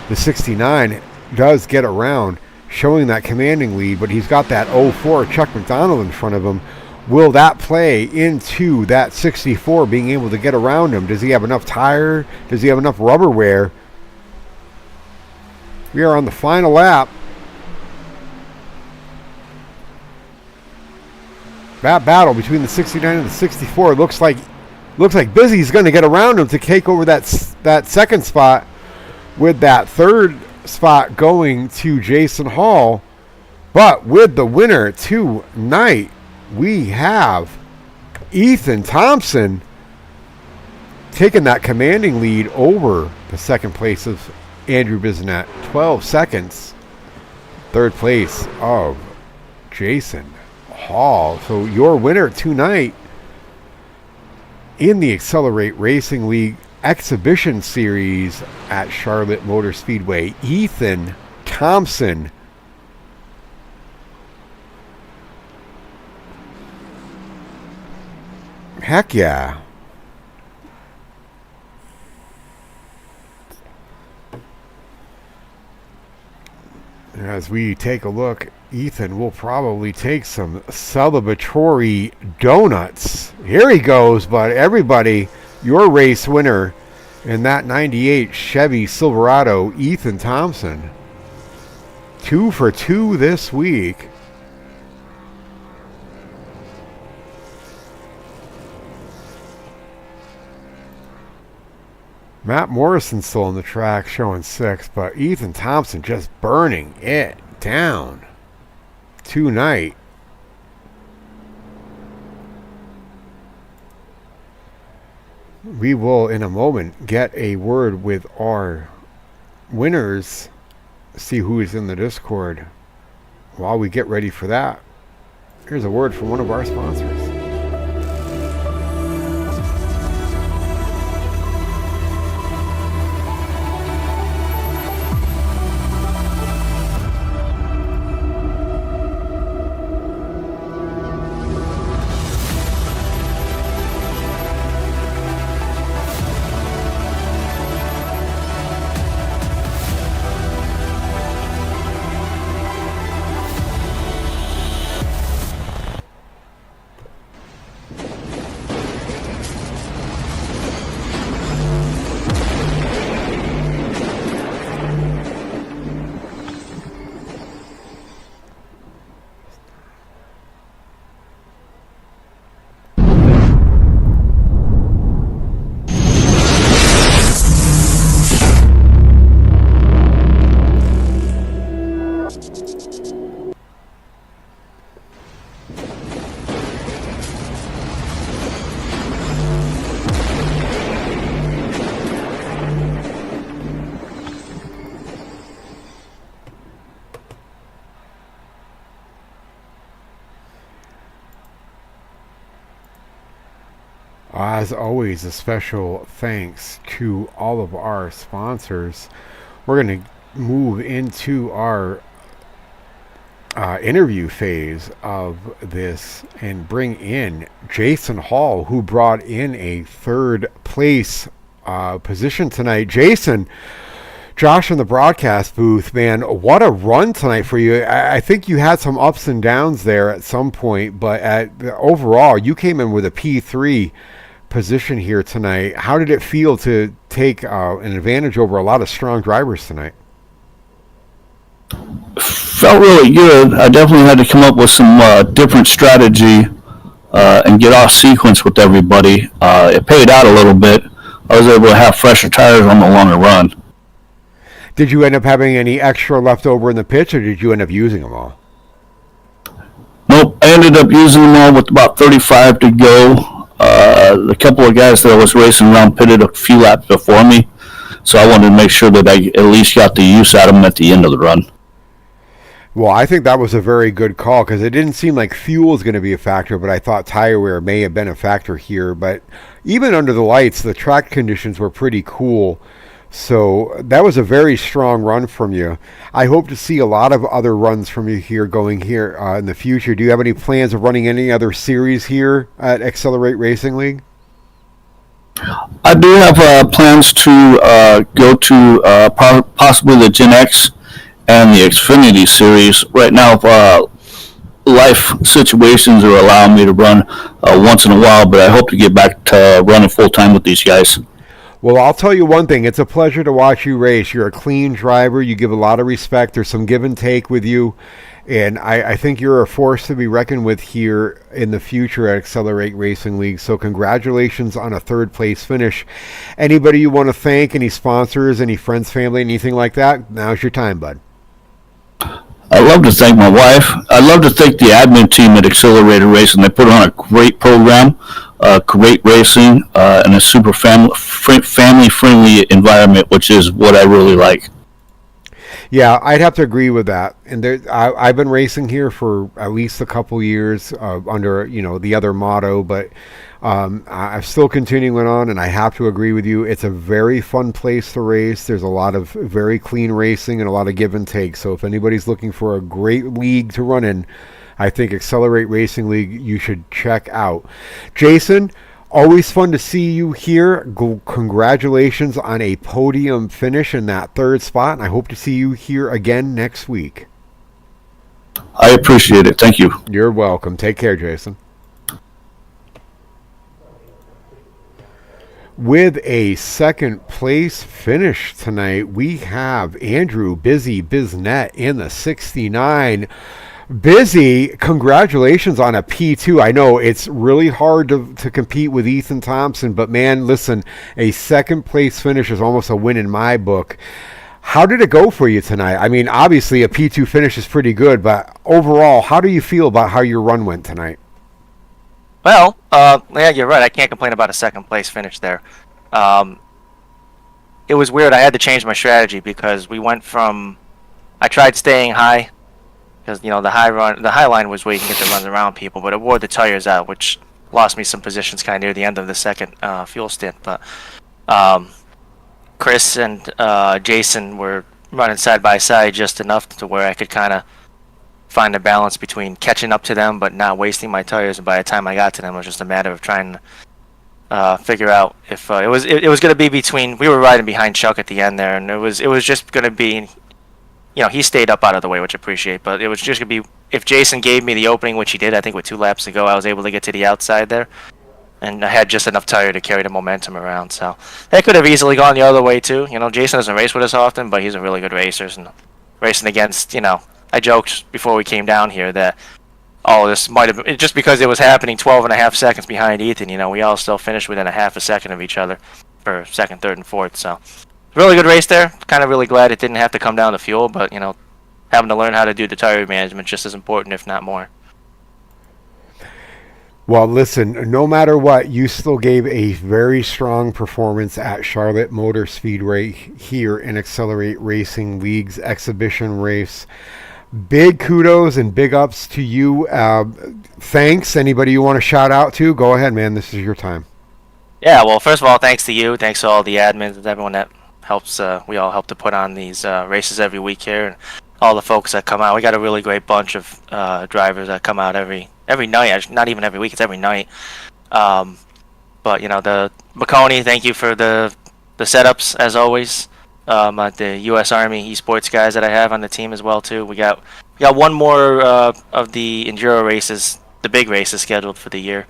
The 69 does get around, showing that commanding lead, but he's got that 04 Chuck McDonald in front of him. Will that play into that 64 being able to get around him? Does he have enough tire? Does he have enough rubber wear? We are on the final lap. That battle between the 69 and the 64 looks like Looks like Busy's going to get around him to take over that second spot, with that third spot going to Jason Hall. But with the winner tonight, we have Ethan Thompson taking that commanding lead over the second place of Andrew Bisonette. 12 seconds. Third place of Jason Hall. So your winner tonight in the Accelerate Racing League Exhibition Series at Charlotte Motor Speedway, Ethan Thompson. Heck yeah. As we take a look, Ethan will probably take some celebratory donuts. Here he goes, but everybody, your race winner in that 98 Chevy Silverado, Ethan Thompson. 2 for 2 this week. Matt Morrison still on the track showing 6, but Ethan Thompson just burning it down tonight. We will in a moment get a word with our winners, see who is in the Discord. While we get ready for that, here's a word from one of our sponsors. As always, a special thanks to all of our sponsors. We're going to move into our interview phase of this and bring in Jason Hall, who brought in a third place position tonight. Jason, Josh in the broadcast booth, man, what a run tonight for you. I think you had some ups and downs there at some point, but overall, you came in with a P3 position here tonight. How did it feel to take an advantage over a lot of strong drivers tonight?
Felt really good. I definitely had to come up with some different strategy and get off sequence with everybody. It paid out a little bit. I was able to have fresher tires on the longer run.
Did you end up having any extra left over in the pits, or did you end up using them all?
Nope, I ended up using them all with about 35 to go. The couple of guys that I was racing around pitted a few laps before me, so I wanted to make sure that I at least got the use out of them at the end of the run.
Well, I think that was a very good call, because it didn't seem like fuel was going to be a factor, but I thought tire wear may have been a factor here. But even under the lights, the track conditions were pretty cool. So that was a very strong run from you. I hope to see a lot of other runs from you here going here in the future. Do you have any plans of running any other series here at Accelerate Racing League?
I do have plans to go to possibly the Gen X and the Xfinity series. Right now, life situations are allowing me to run once in a while, but I hope to get back to running full-time with these guys.
Well, I'll tell you one thing. It's a pleasure to watch you race. You're a clean driver. You give a lot of respect. There's some give and take with you. And I think you're a force to be reckoned with here in the future at Accelerate Racing League. So congratulations on a third place finish. Anybody you want to thank, any sponsors, any friends, family, anything like that, now's your time, bud.
I'd love to thank my wife. I'd love to thank the admin team at Accelerated Racing. They put on a great program, great racing, and a super family-friendly environment, which is what I really like.
Yeah, I'd have to agree with that. And I've been racing here for at least a couple years under the other motto, but I'm still continuing on, and I have to agree with you. It's a very fun place to race. There's a lot of very clean racing and a lot of give and take. So if anybody's looking for a great league to run in, I think Accelerate Racing League you should check out. Jason, always fun to see you here. Congratulations on a podium finish in that third spot, and I hope to see you here again next week.
I appreciate it. Thank you.
You're welcome. Take care, Jason. With a second place finish tonight, we have Andrew Busy Biznett in the 69. Busy, congratulations on a P2. I know it's really hard to compete with Ethan Thompson, but man, listen, a second place finish is almost a win in my book. How did it go for you tonight? I mean, obviously a P2 finish is pretty good, but overall, how do you feel about how your run went tonight?
Well, yeah, you're right. I can't complain about a second place finish there. It was weird. I had to change my strategy because we went from, I tried staying high because the high line was where you can get the runs around people, but it wore the tires out, which lost me some positions kind of near the end of the second fuel stint. But Chris and Jason were running side by side just enough to where I could kind of find a balance between catching up to them but not wasting my tires. And by the time I got to them, it was just a matter of trying to figure out if it was going to be between. We were riding behind Chuck at the end there, and it was just going to be, he stayed up out of the way, which I appreciate. But it was just going to be if Jason gave me the opening, which he did, I think with 2 laps to go, I was able to get to the outside there, and I had just enough tire to carry the momentum around. So that could have easily gone the other way too. Jason doesn't race with us often, but he's a really good racer, and racing against, I joked before we came down here that all of this might have just because it was happening 12 and a half seconds behind Ethan. We all still finished within a half a second of each other for second, third, and fourth. So really good race there. Kind of really glad it didn't have to come down to fuel, but having to learn how to do the tire management just as important, if not more.
Well, listen, no matter what, you still gave a very strong performance at Charlotte Motor Speedway here in Accelerate Racing League's exhibition race. Big kudos and big ups to you. Thanks. Anybody you want to shout out to? Go ahead, man. This is your time.
Yeah, well, first of all, thanks to you. Thanks to all the admins and everyone that helps. We all help to put on these races every week here, and all the folks that come out. We got a really great bunch of drivers that come out every night. Not even every week, it's every night. But the McConey, thank you for the setups as always. The U.S. Army esports guys that I have on the team as well too. We got one more of the enduro races, the big races scheduled for the year.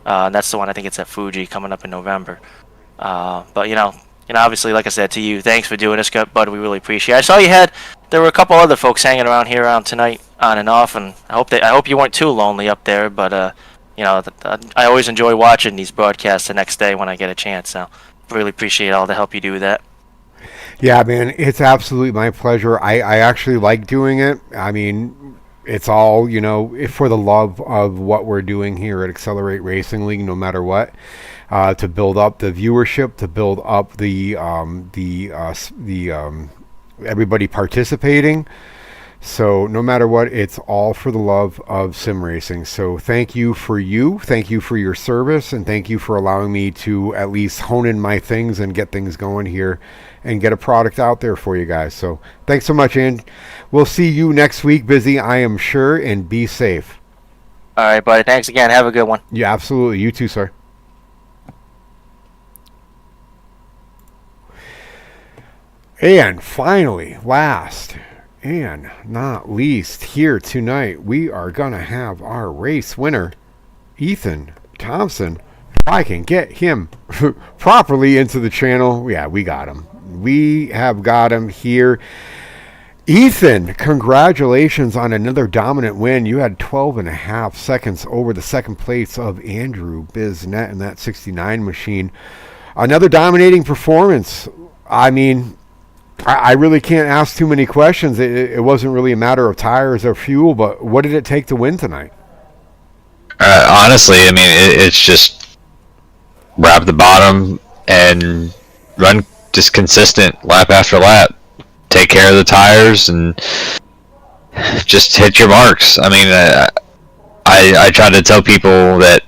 And that's the one, I think it's at Fuji coming up in November. But obviously, like I said to you, thanks for doing this, bud. We really appreciate it. I saw there were a couple other folks hanging around here around tonight on and off, and I hope you weren't too lonely up there. But I always enjoy watching these broadcasts the next day when I get a chance. So really appreciate all the help you do with that.
Yeah, man, it's absolutely my pleasure. I actually like doing it. I mean, it's all, for the love of what we're doing here at Accelerate Racing League, no matter what, to build up the viewership, to build up the everybody participating. So no matter what, it's all for the love of sim racing. So thank you for your service, and thank you for allowing me to at least hone in my things and get things going here and get a product out there for you guys. So thanks so much, and we'll see you next week, Busy, I am sure, and be safe.
All right, buddy. Thanks again. Have a good one.
Yeah, absolutely. You too, sir. And finally, last and not least, here tonight, we are going to have our race winner, Ethan Thompson. If I can get him properly into the channel, yeah, we got him. We have got him here. Ethan, congratulations on another dominant win. You had 12 and a half seconds over the second place of Andrew Biznett in that 69 machine. Another dominating performance. I mean, I really can't ask too many questions. It wasn't really a matter of tires or fuel, but what did it take to win tonight?
Honestly, I mean, it's just wrap the bottom and run just consistent lap after lap. Take care of the tires and just hit your marks. I mean, I try to tell people that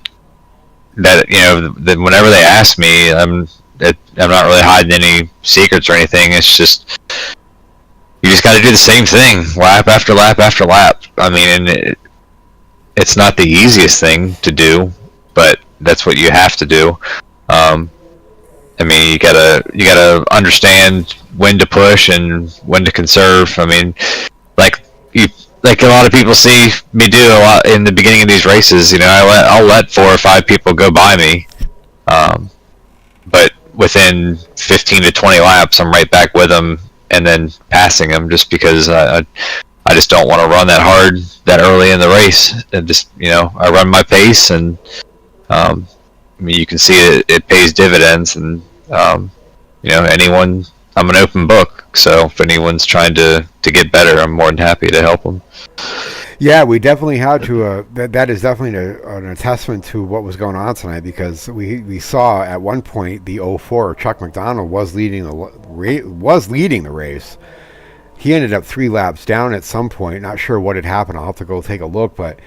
you know that whenever they ask me, I'm not really hiding any secrets or anything. It's just you just got to do the same thing lap after lap after lap. I mean, and it's not the easiest thing to do, but that's what you have to do. I mean, you gotta understand when to push and when to conserve. I mean, like a lot of people see me do a lot in the beginning of these races. You know, I'll let 4 or 5 people go by me, but within 15 to 20 laps, I'm right back with them and then passing them just because I just don't want to run that hard that early in the race. And just, you know, I run my pace and. I mean, you can see it pays dividends, and you know, I'm an open book. So if anyone's trying to get better, I'm more than happy to help them.
Yeah, we definitely had to. That is definitely an attestment to what was going on tonight, because we saw at one point the 04 Chuck McDonald was leading the race. He ended up 3 laps down at some point. Not sure what had happened. I'll have to go take a look, but.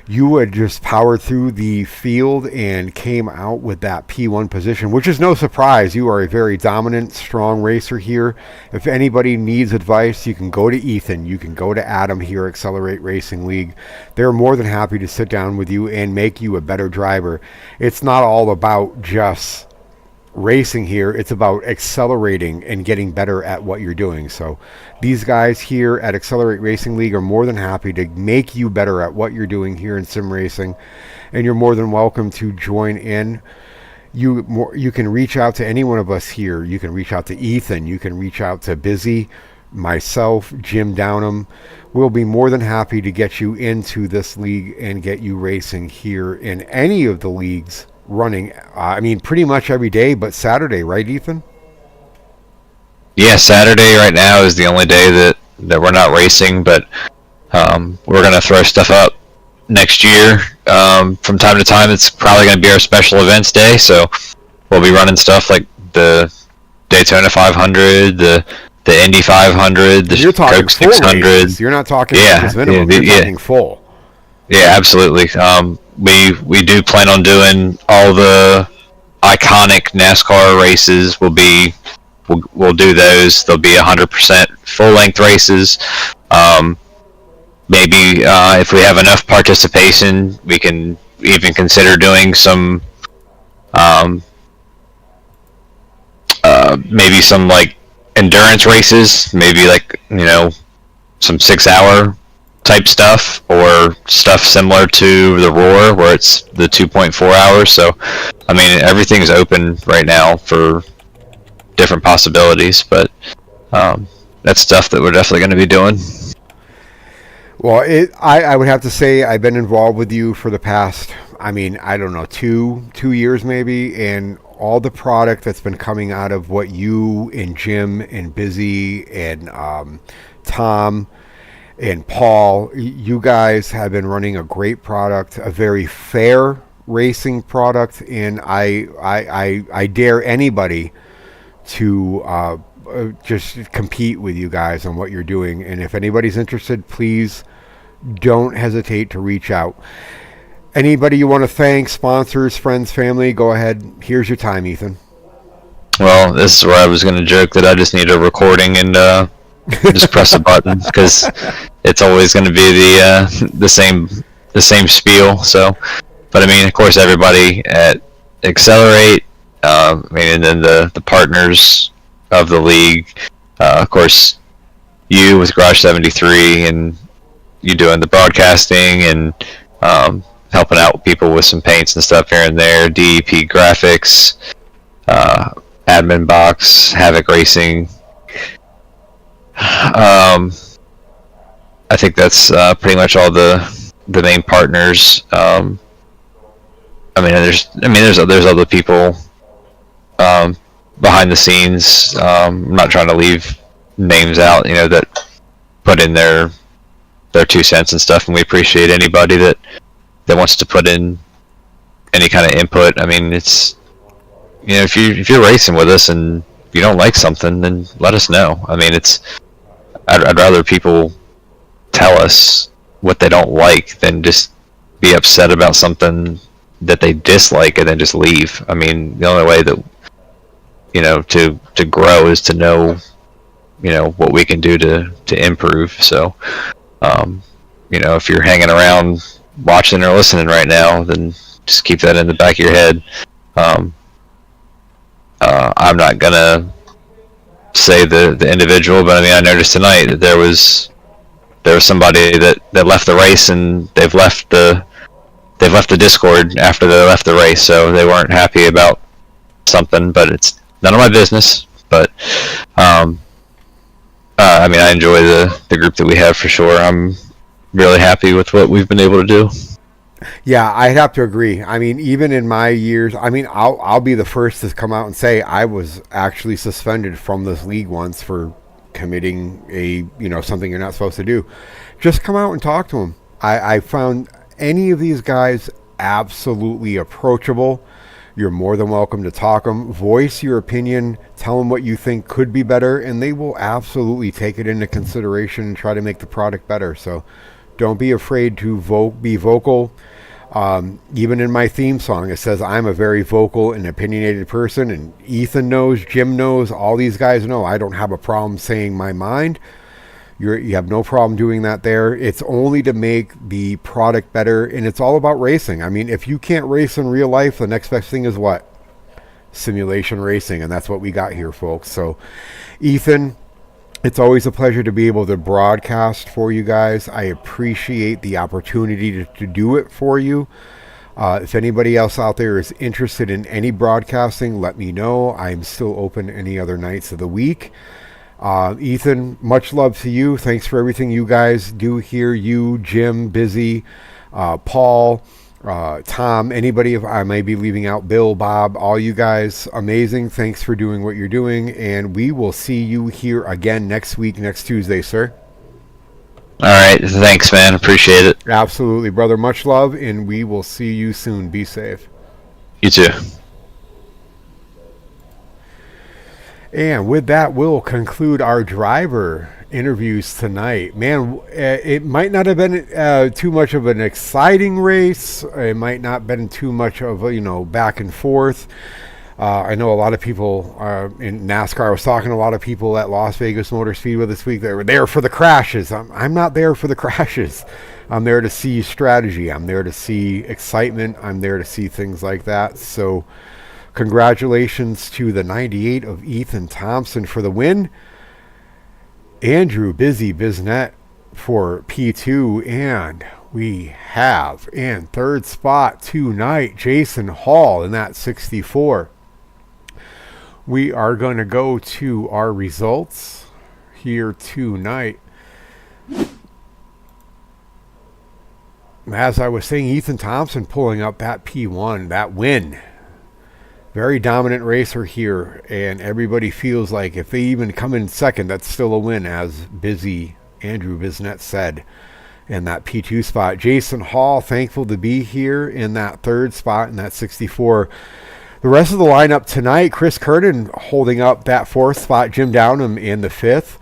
You had just powered through the field and came out with that P1 position, which is no surprise. You are a very dominant, strong racer here. If anybody needs advice, you can go to Ethan. You can go to Adam here at Accelerate Racing League. They're more than happy to sit down with you and make you a better driver. It's not all about just racing here. It's about accelerating and getting better at what you're doing. So these guys here at Accelerate Racing League are more than happy to make you better at what you're doing here in sim racing, and you're more than welcome to join in. You can reach out to any one of us here. You can reach out to Ethan. You can reach out to Busy, myself, Jim Downham. We'll be more than happy to get you into this league and get you racing here in any of the leagues running. I mean, pretty much every day but Saturday, right, Ethan?
Yeah, Saturday right now is the only day that we're not racing, but we're gonna throw stuff up next year. From time to time, it's probably gonna be our special events day, so we'll be running stuff like the Daytona 500, the Indy 500, the Coke 600.
You're not talking minimum. You're talking full.
Yeah, absolutely. We do plan on doing all the iconic NASCAR races. We'll do those. They'll be 100% full length races. Maybe if we have enough participation, we can even consider doing some maybe some like endurance races. Maybe like, you know, some 6-hour type stuff, or stuff similar to the Roar where it's the 2.4 hours. So I mean, everything's open right now for different possibilities, but that's stuff that we're definitely going to be doing.
Well, I would have to say I've been involved with you for the past, I mean, I don't know, two years maybe, and all the product that's been coming out of what you and Jim and Busy and Tom and Paul, you guys have been running a great product, a very fair racing product, and I dare anybody to just compete with you guys on what you're doing. And if anybody's interested, please don't hesitate to reach out. Anybody you want to thank, sponsors, friends, family, go ahead. Here's your time, Ethan.
Well, this is where I was going to joke that I just need a recording and just press a button, because it's always going to be the same spiel. So, but I mean, of course, everybody at Accelerate, I mean, and then the partners of the league, of course, you with Garage 73, and you doing the broadcasting and helping out people with some paints and stuff here and there. DEP Graphics, Admin Box, Havoc Racing, I think that's pretty much all the main partners. There's other people behind the scenes. I'm not trying to leave names out, that put in their 2 cents and stuff, and we appreciate anybody that wants to put in any kind of input. I mean, it's if you're racing with us and you don't like something, then let us know. I mean, I'd rather people tell us what they don't like than just be upset about something that they dislike and then just leave. I mean, the only way that to grow is to know what we can do to improve. So if you're hanging around watching or listening right now, then just keep that in the back of your head. I'm not gonna say the individual, but I mean, I noticed tonight that there was somebody that left the race, and they've left the Discord after they left the race, so they weren't happy about something. But it's none of my business. But I enjoy the group that we have for sure. I'm really happy with what we've been able to do.
Yeah, I'd have to agree. I mean, even in my years, I'll be the first to come out and say I was actually suspended from this league once for committing something you're not supposed to do. Just come out and talk to them. I found any of these guys absolutely approachable. You're more than welcome to talk them. Voice your opinion. Tell them what you think could be better, and they will absolutely take it into consideration and try to make the product better. So don't be afraid to be vocal. Even in my theme song, it says I'm a very vocal and opinionated person, and Ethan knows, Jim knows, all these guys know I don't have a problem saying my mind. You have no problem doing that there. It's only to make the product better, and it's all about racing. I mean, if you can't race in real life, the next best thing is what? Simulation racing, and that's what we got here, folks. So, Ethan, it's always a pleasure to be able to broadcast for you guys. I appreciate the opportunity to do it for you. If anybody else out there is interested in any broadcasting, let me know. I'm still open any other nights of the week. Ethan, much love to you. Thanks for everything you guys do here. You, Jim, Busy, Paul, Tom, anybody if I may be leaving out, Bill, Bob, all you guys, amazing. Thanks for doing what you're doing, and we will see you here again next week, next Tuesday, sir.
All right, thanks, man. Appreciate it.
Absolutely, brother. Much love, and we will see you soon. Be safe.
You too.
And with that, we'll conclude our driver interviews tonight. Man, it might not have been too much of an exciting race. It might not have been too much of back and forth. I know a lot of people in NASCAR. I was talking to a lot of people at Las Vegas Motor Speedway this week. They were there for the crashes. I'm not there for the crashes. I'm there to see strategy. I'm there to see excitement. I'm there to see things like that. So congratulations to the 98 of Ethan Thompson for the win. Andrew Busy Biznett for P2. And we have in third spot tonight Jason Hall in that 64. We are going to go to our results here tonight. As I was saying, Ethan Thompson pulling up that P1, that win. Very dominant racer here, and everybody feels like if they even come in second, that's still a win, as Busy Andrew Biznett said in that P2 spot. Jason Hall, thankful to be here in that third spot in that 64. The rest of the lineup tonight, Chris Curtin holding up that fourth spot, Jim Downham in the fifth.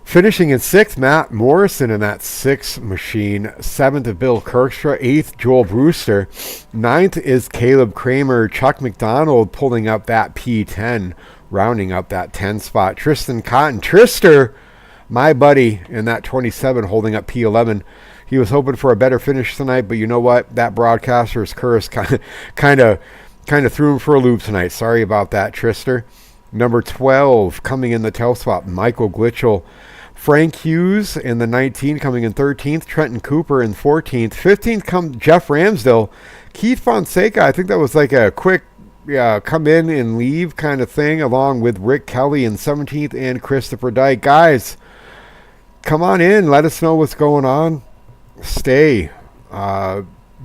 Finishing in sixth, Matt Morrison in that sixth machine. Seventh, Bill Kirkstra. Eighth, Joel Brewster. Ninth is Caleb Kramer. Chuck McDonald pulling up that P10, rounding up that 10 spot. Tristan Cotton. Trister, my buddy, in that 27, holding up P11. He was hoping for a better finish tonight, but you know what? That broadcaster's curse kind of threw him for a loop tonight. Sorry about that, Trister. Number 12, coming in the tail spot, Michael Glitchell. Frank Hughes in the 19, coming in 13th. Trenton Cooper in 14th. 15th come Jeff Ramsdell. Keith Fonseca, I think that was like a quick come in and leave kind of thing, along with Rick Kelly in 17th and Christopher Dyke. Guys, come on in. Let us know what's going on. Stay.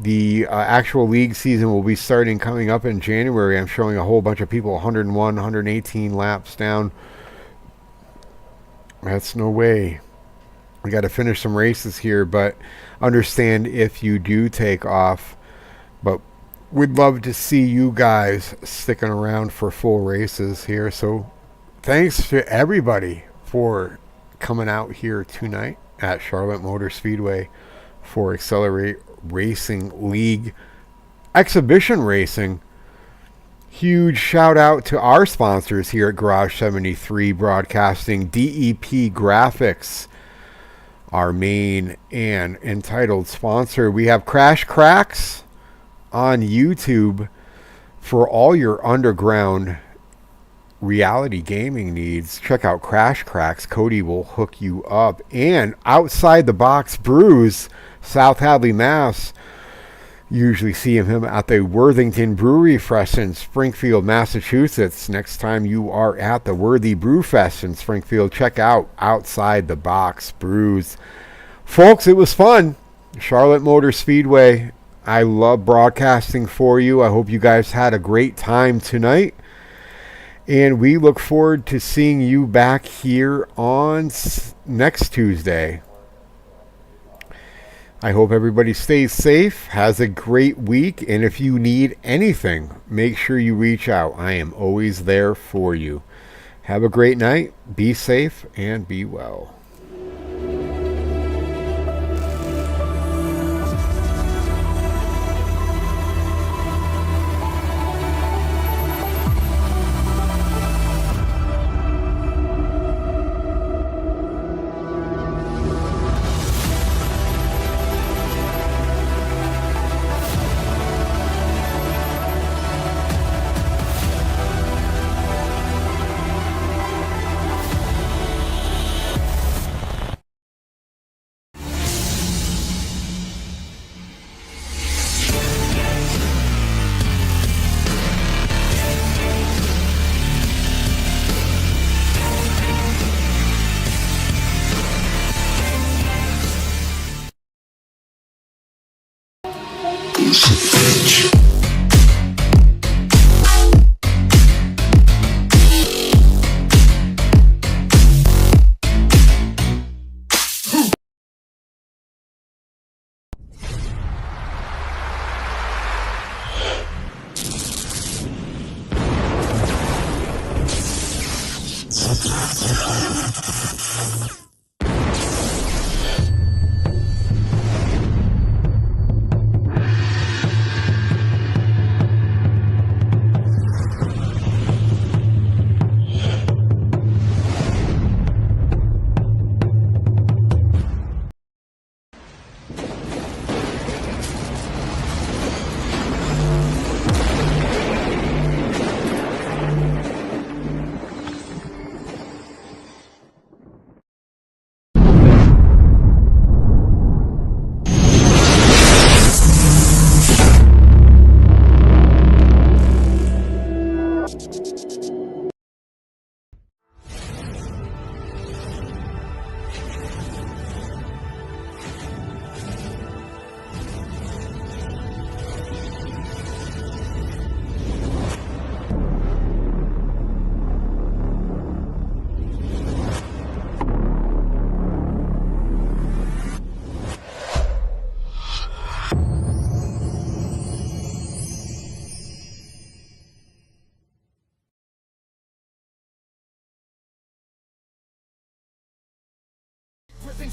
The actual league season will be starting coming up in January. I'm showing a whole bunch of people 101, 118 laps down. That's no way. We got to finish some races here, but understand if you do take off. But we'd love to see you guys sticking around for full races here. So thanks to everybody for coming out here tonight at Charlotte Motor Speedway for Accelerate Racing League exhibition racing. Huge shout out to our sponsors here at Garage 73 Broadcasting, DEP Graphics, our main and entitled sponsor. We have Crash Cracks on YouTube for all your underground reality gaming needs. Check out Crash Cracks. Cody will hook you up. And Outside the Box Brews, South Hadley, Mass. Usually see him at the Worthington Brewery Fest in Springfield, Massachusetts. Next time you are at the Worthy Brew Fest in Springfield, check out Outside the Box Brews. Folks, it was fun. Charlotte Motor Speedway. I love broadcasting for you. I hope you guys had a great time tonight. And we look forward to seeing you back here on next Tuesday. I hope everybody stays safe, has a great week, and if you need anything, make sure you reach out. I am always there for you. Have a great night, be safe, and be well.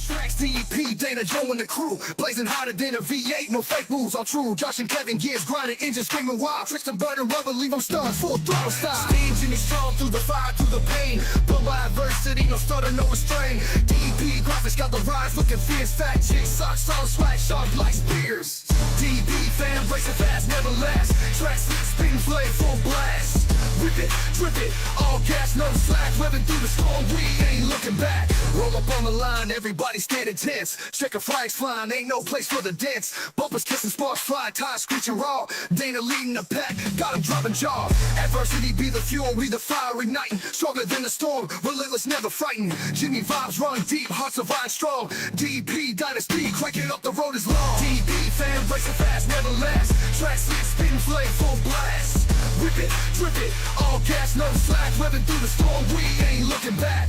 Tracks, DEP, Dana, Joe, and the crew. Blazing harder than a V8, no fake moves, all true. Josh and Kevin, gears grinding, engines screaming wild. Tricks and burning rubber, leave them stunned, full throttle style. Steam, Jimmy strong through the fire, through the pain. Built by adversity, no stutter, no restraint. DEP graphics got the rise, looking fierce. Fat chicks, socks, solid swag, sharp like spears. DEP fam, racing fast, never last. Tracks, spitting flame, full blast. Rip it, drip it, all gas, no slack. Weathering through the storm, we ain't looking back. Roll up on the line, everybody standing tense. Checker flags flying, ain't no place for the dents. Bumpers kissing, sparks fly, tires screeching raw. Dana leading the pack, got him dropping jaw. Adversity be the fuel, we the fire igniting. Stronger than the storm, relentless, never frightened. Jimmy vibes running deep, hearts of iron strong. DP Dynasty, cranking up, the road is long. DP fam, racing fast, never last. Track slick, spitting flame, full blast. Rip it, drip it, all gas, no slack. Weathering through the storm, we ain't looking back.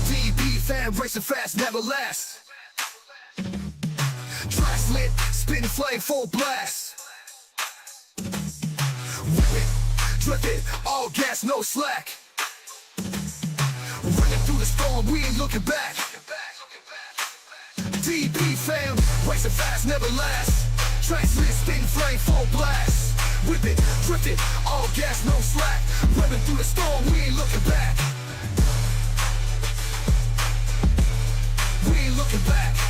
DB fam, racing fast, never last. Tracks lit, spitting flame, full blast. Rip it, drip it, all gas, no slack. Running through the storm, we ain't looking back. DB fam, racing fast, never last. Tracks lit, spitting flame, full blast. Whip it, drift it, all gas, no slack. Running through the storm, we ain't looking back. We ain't looking back.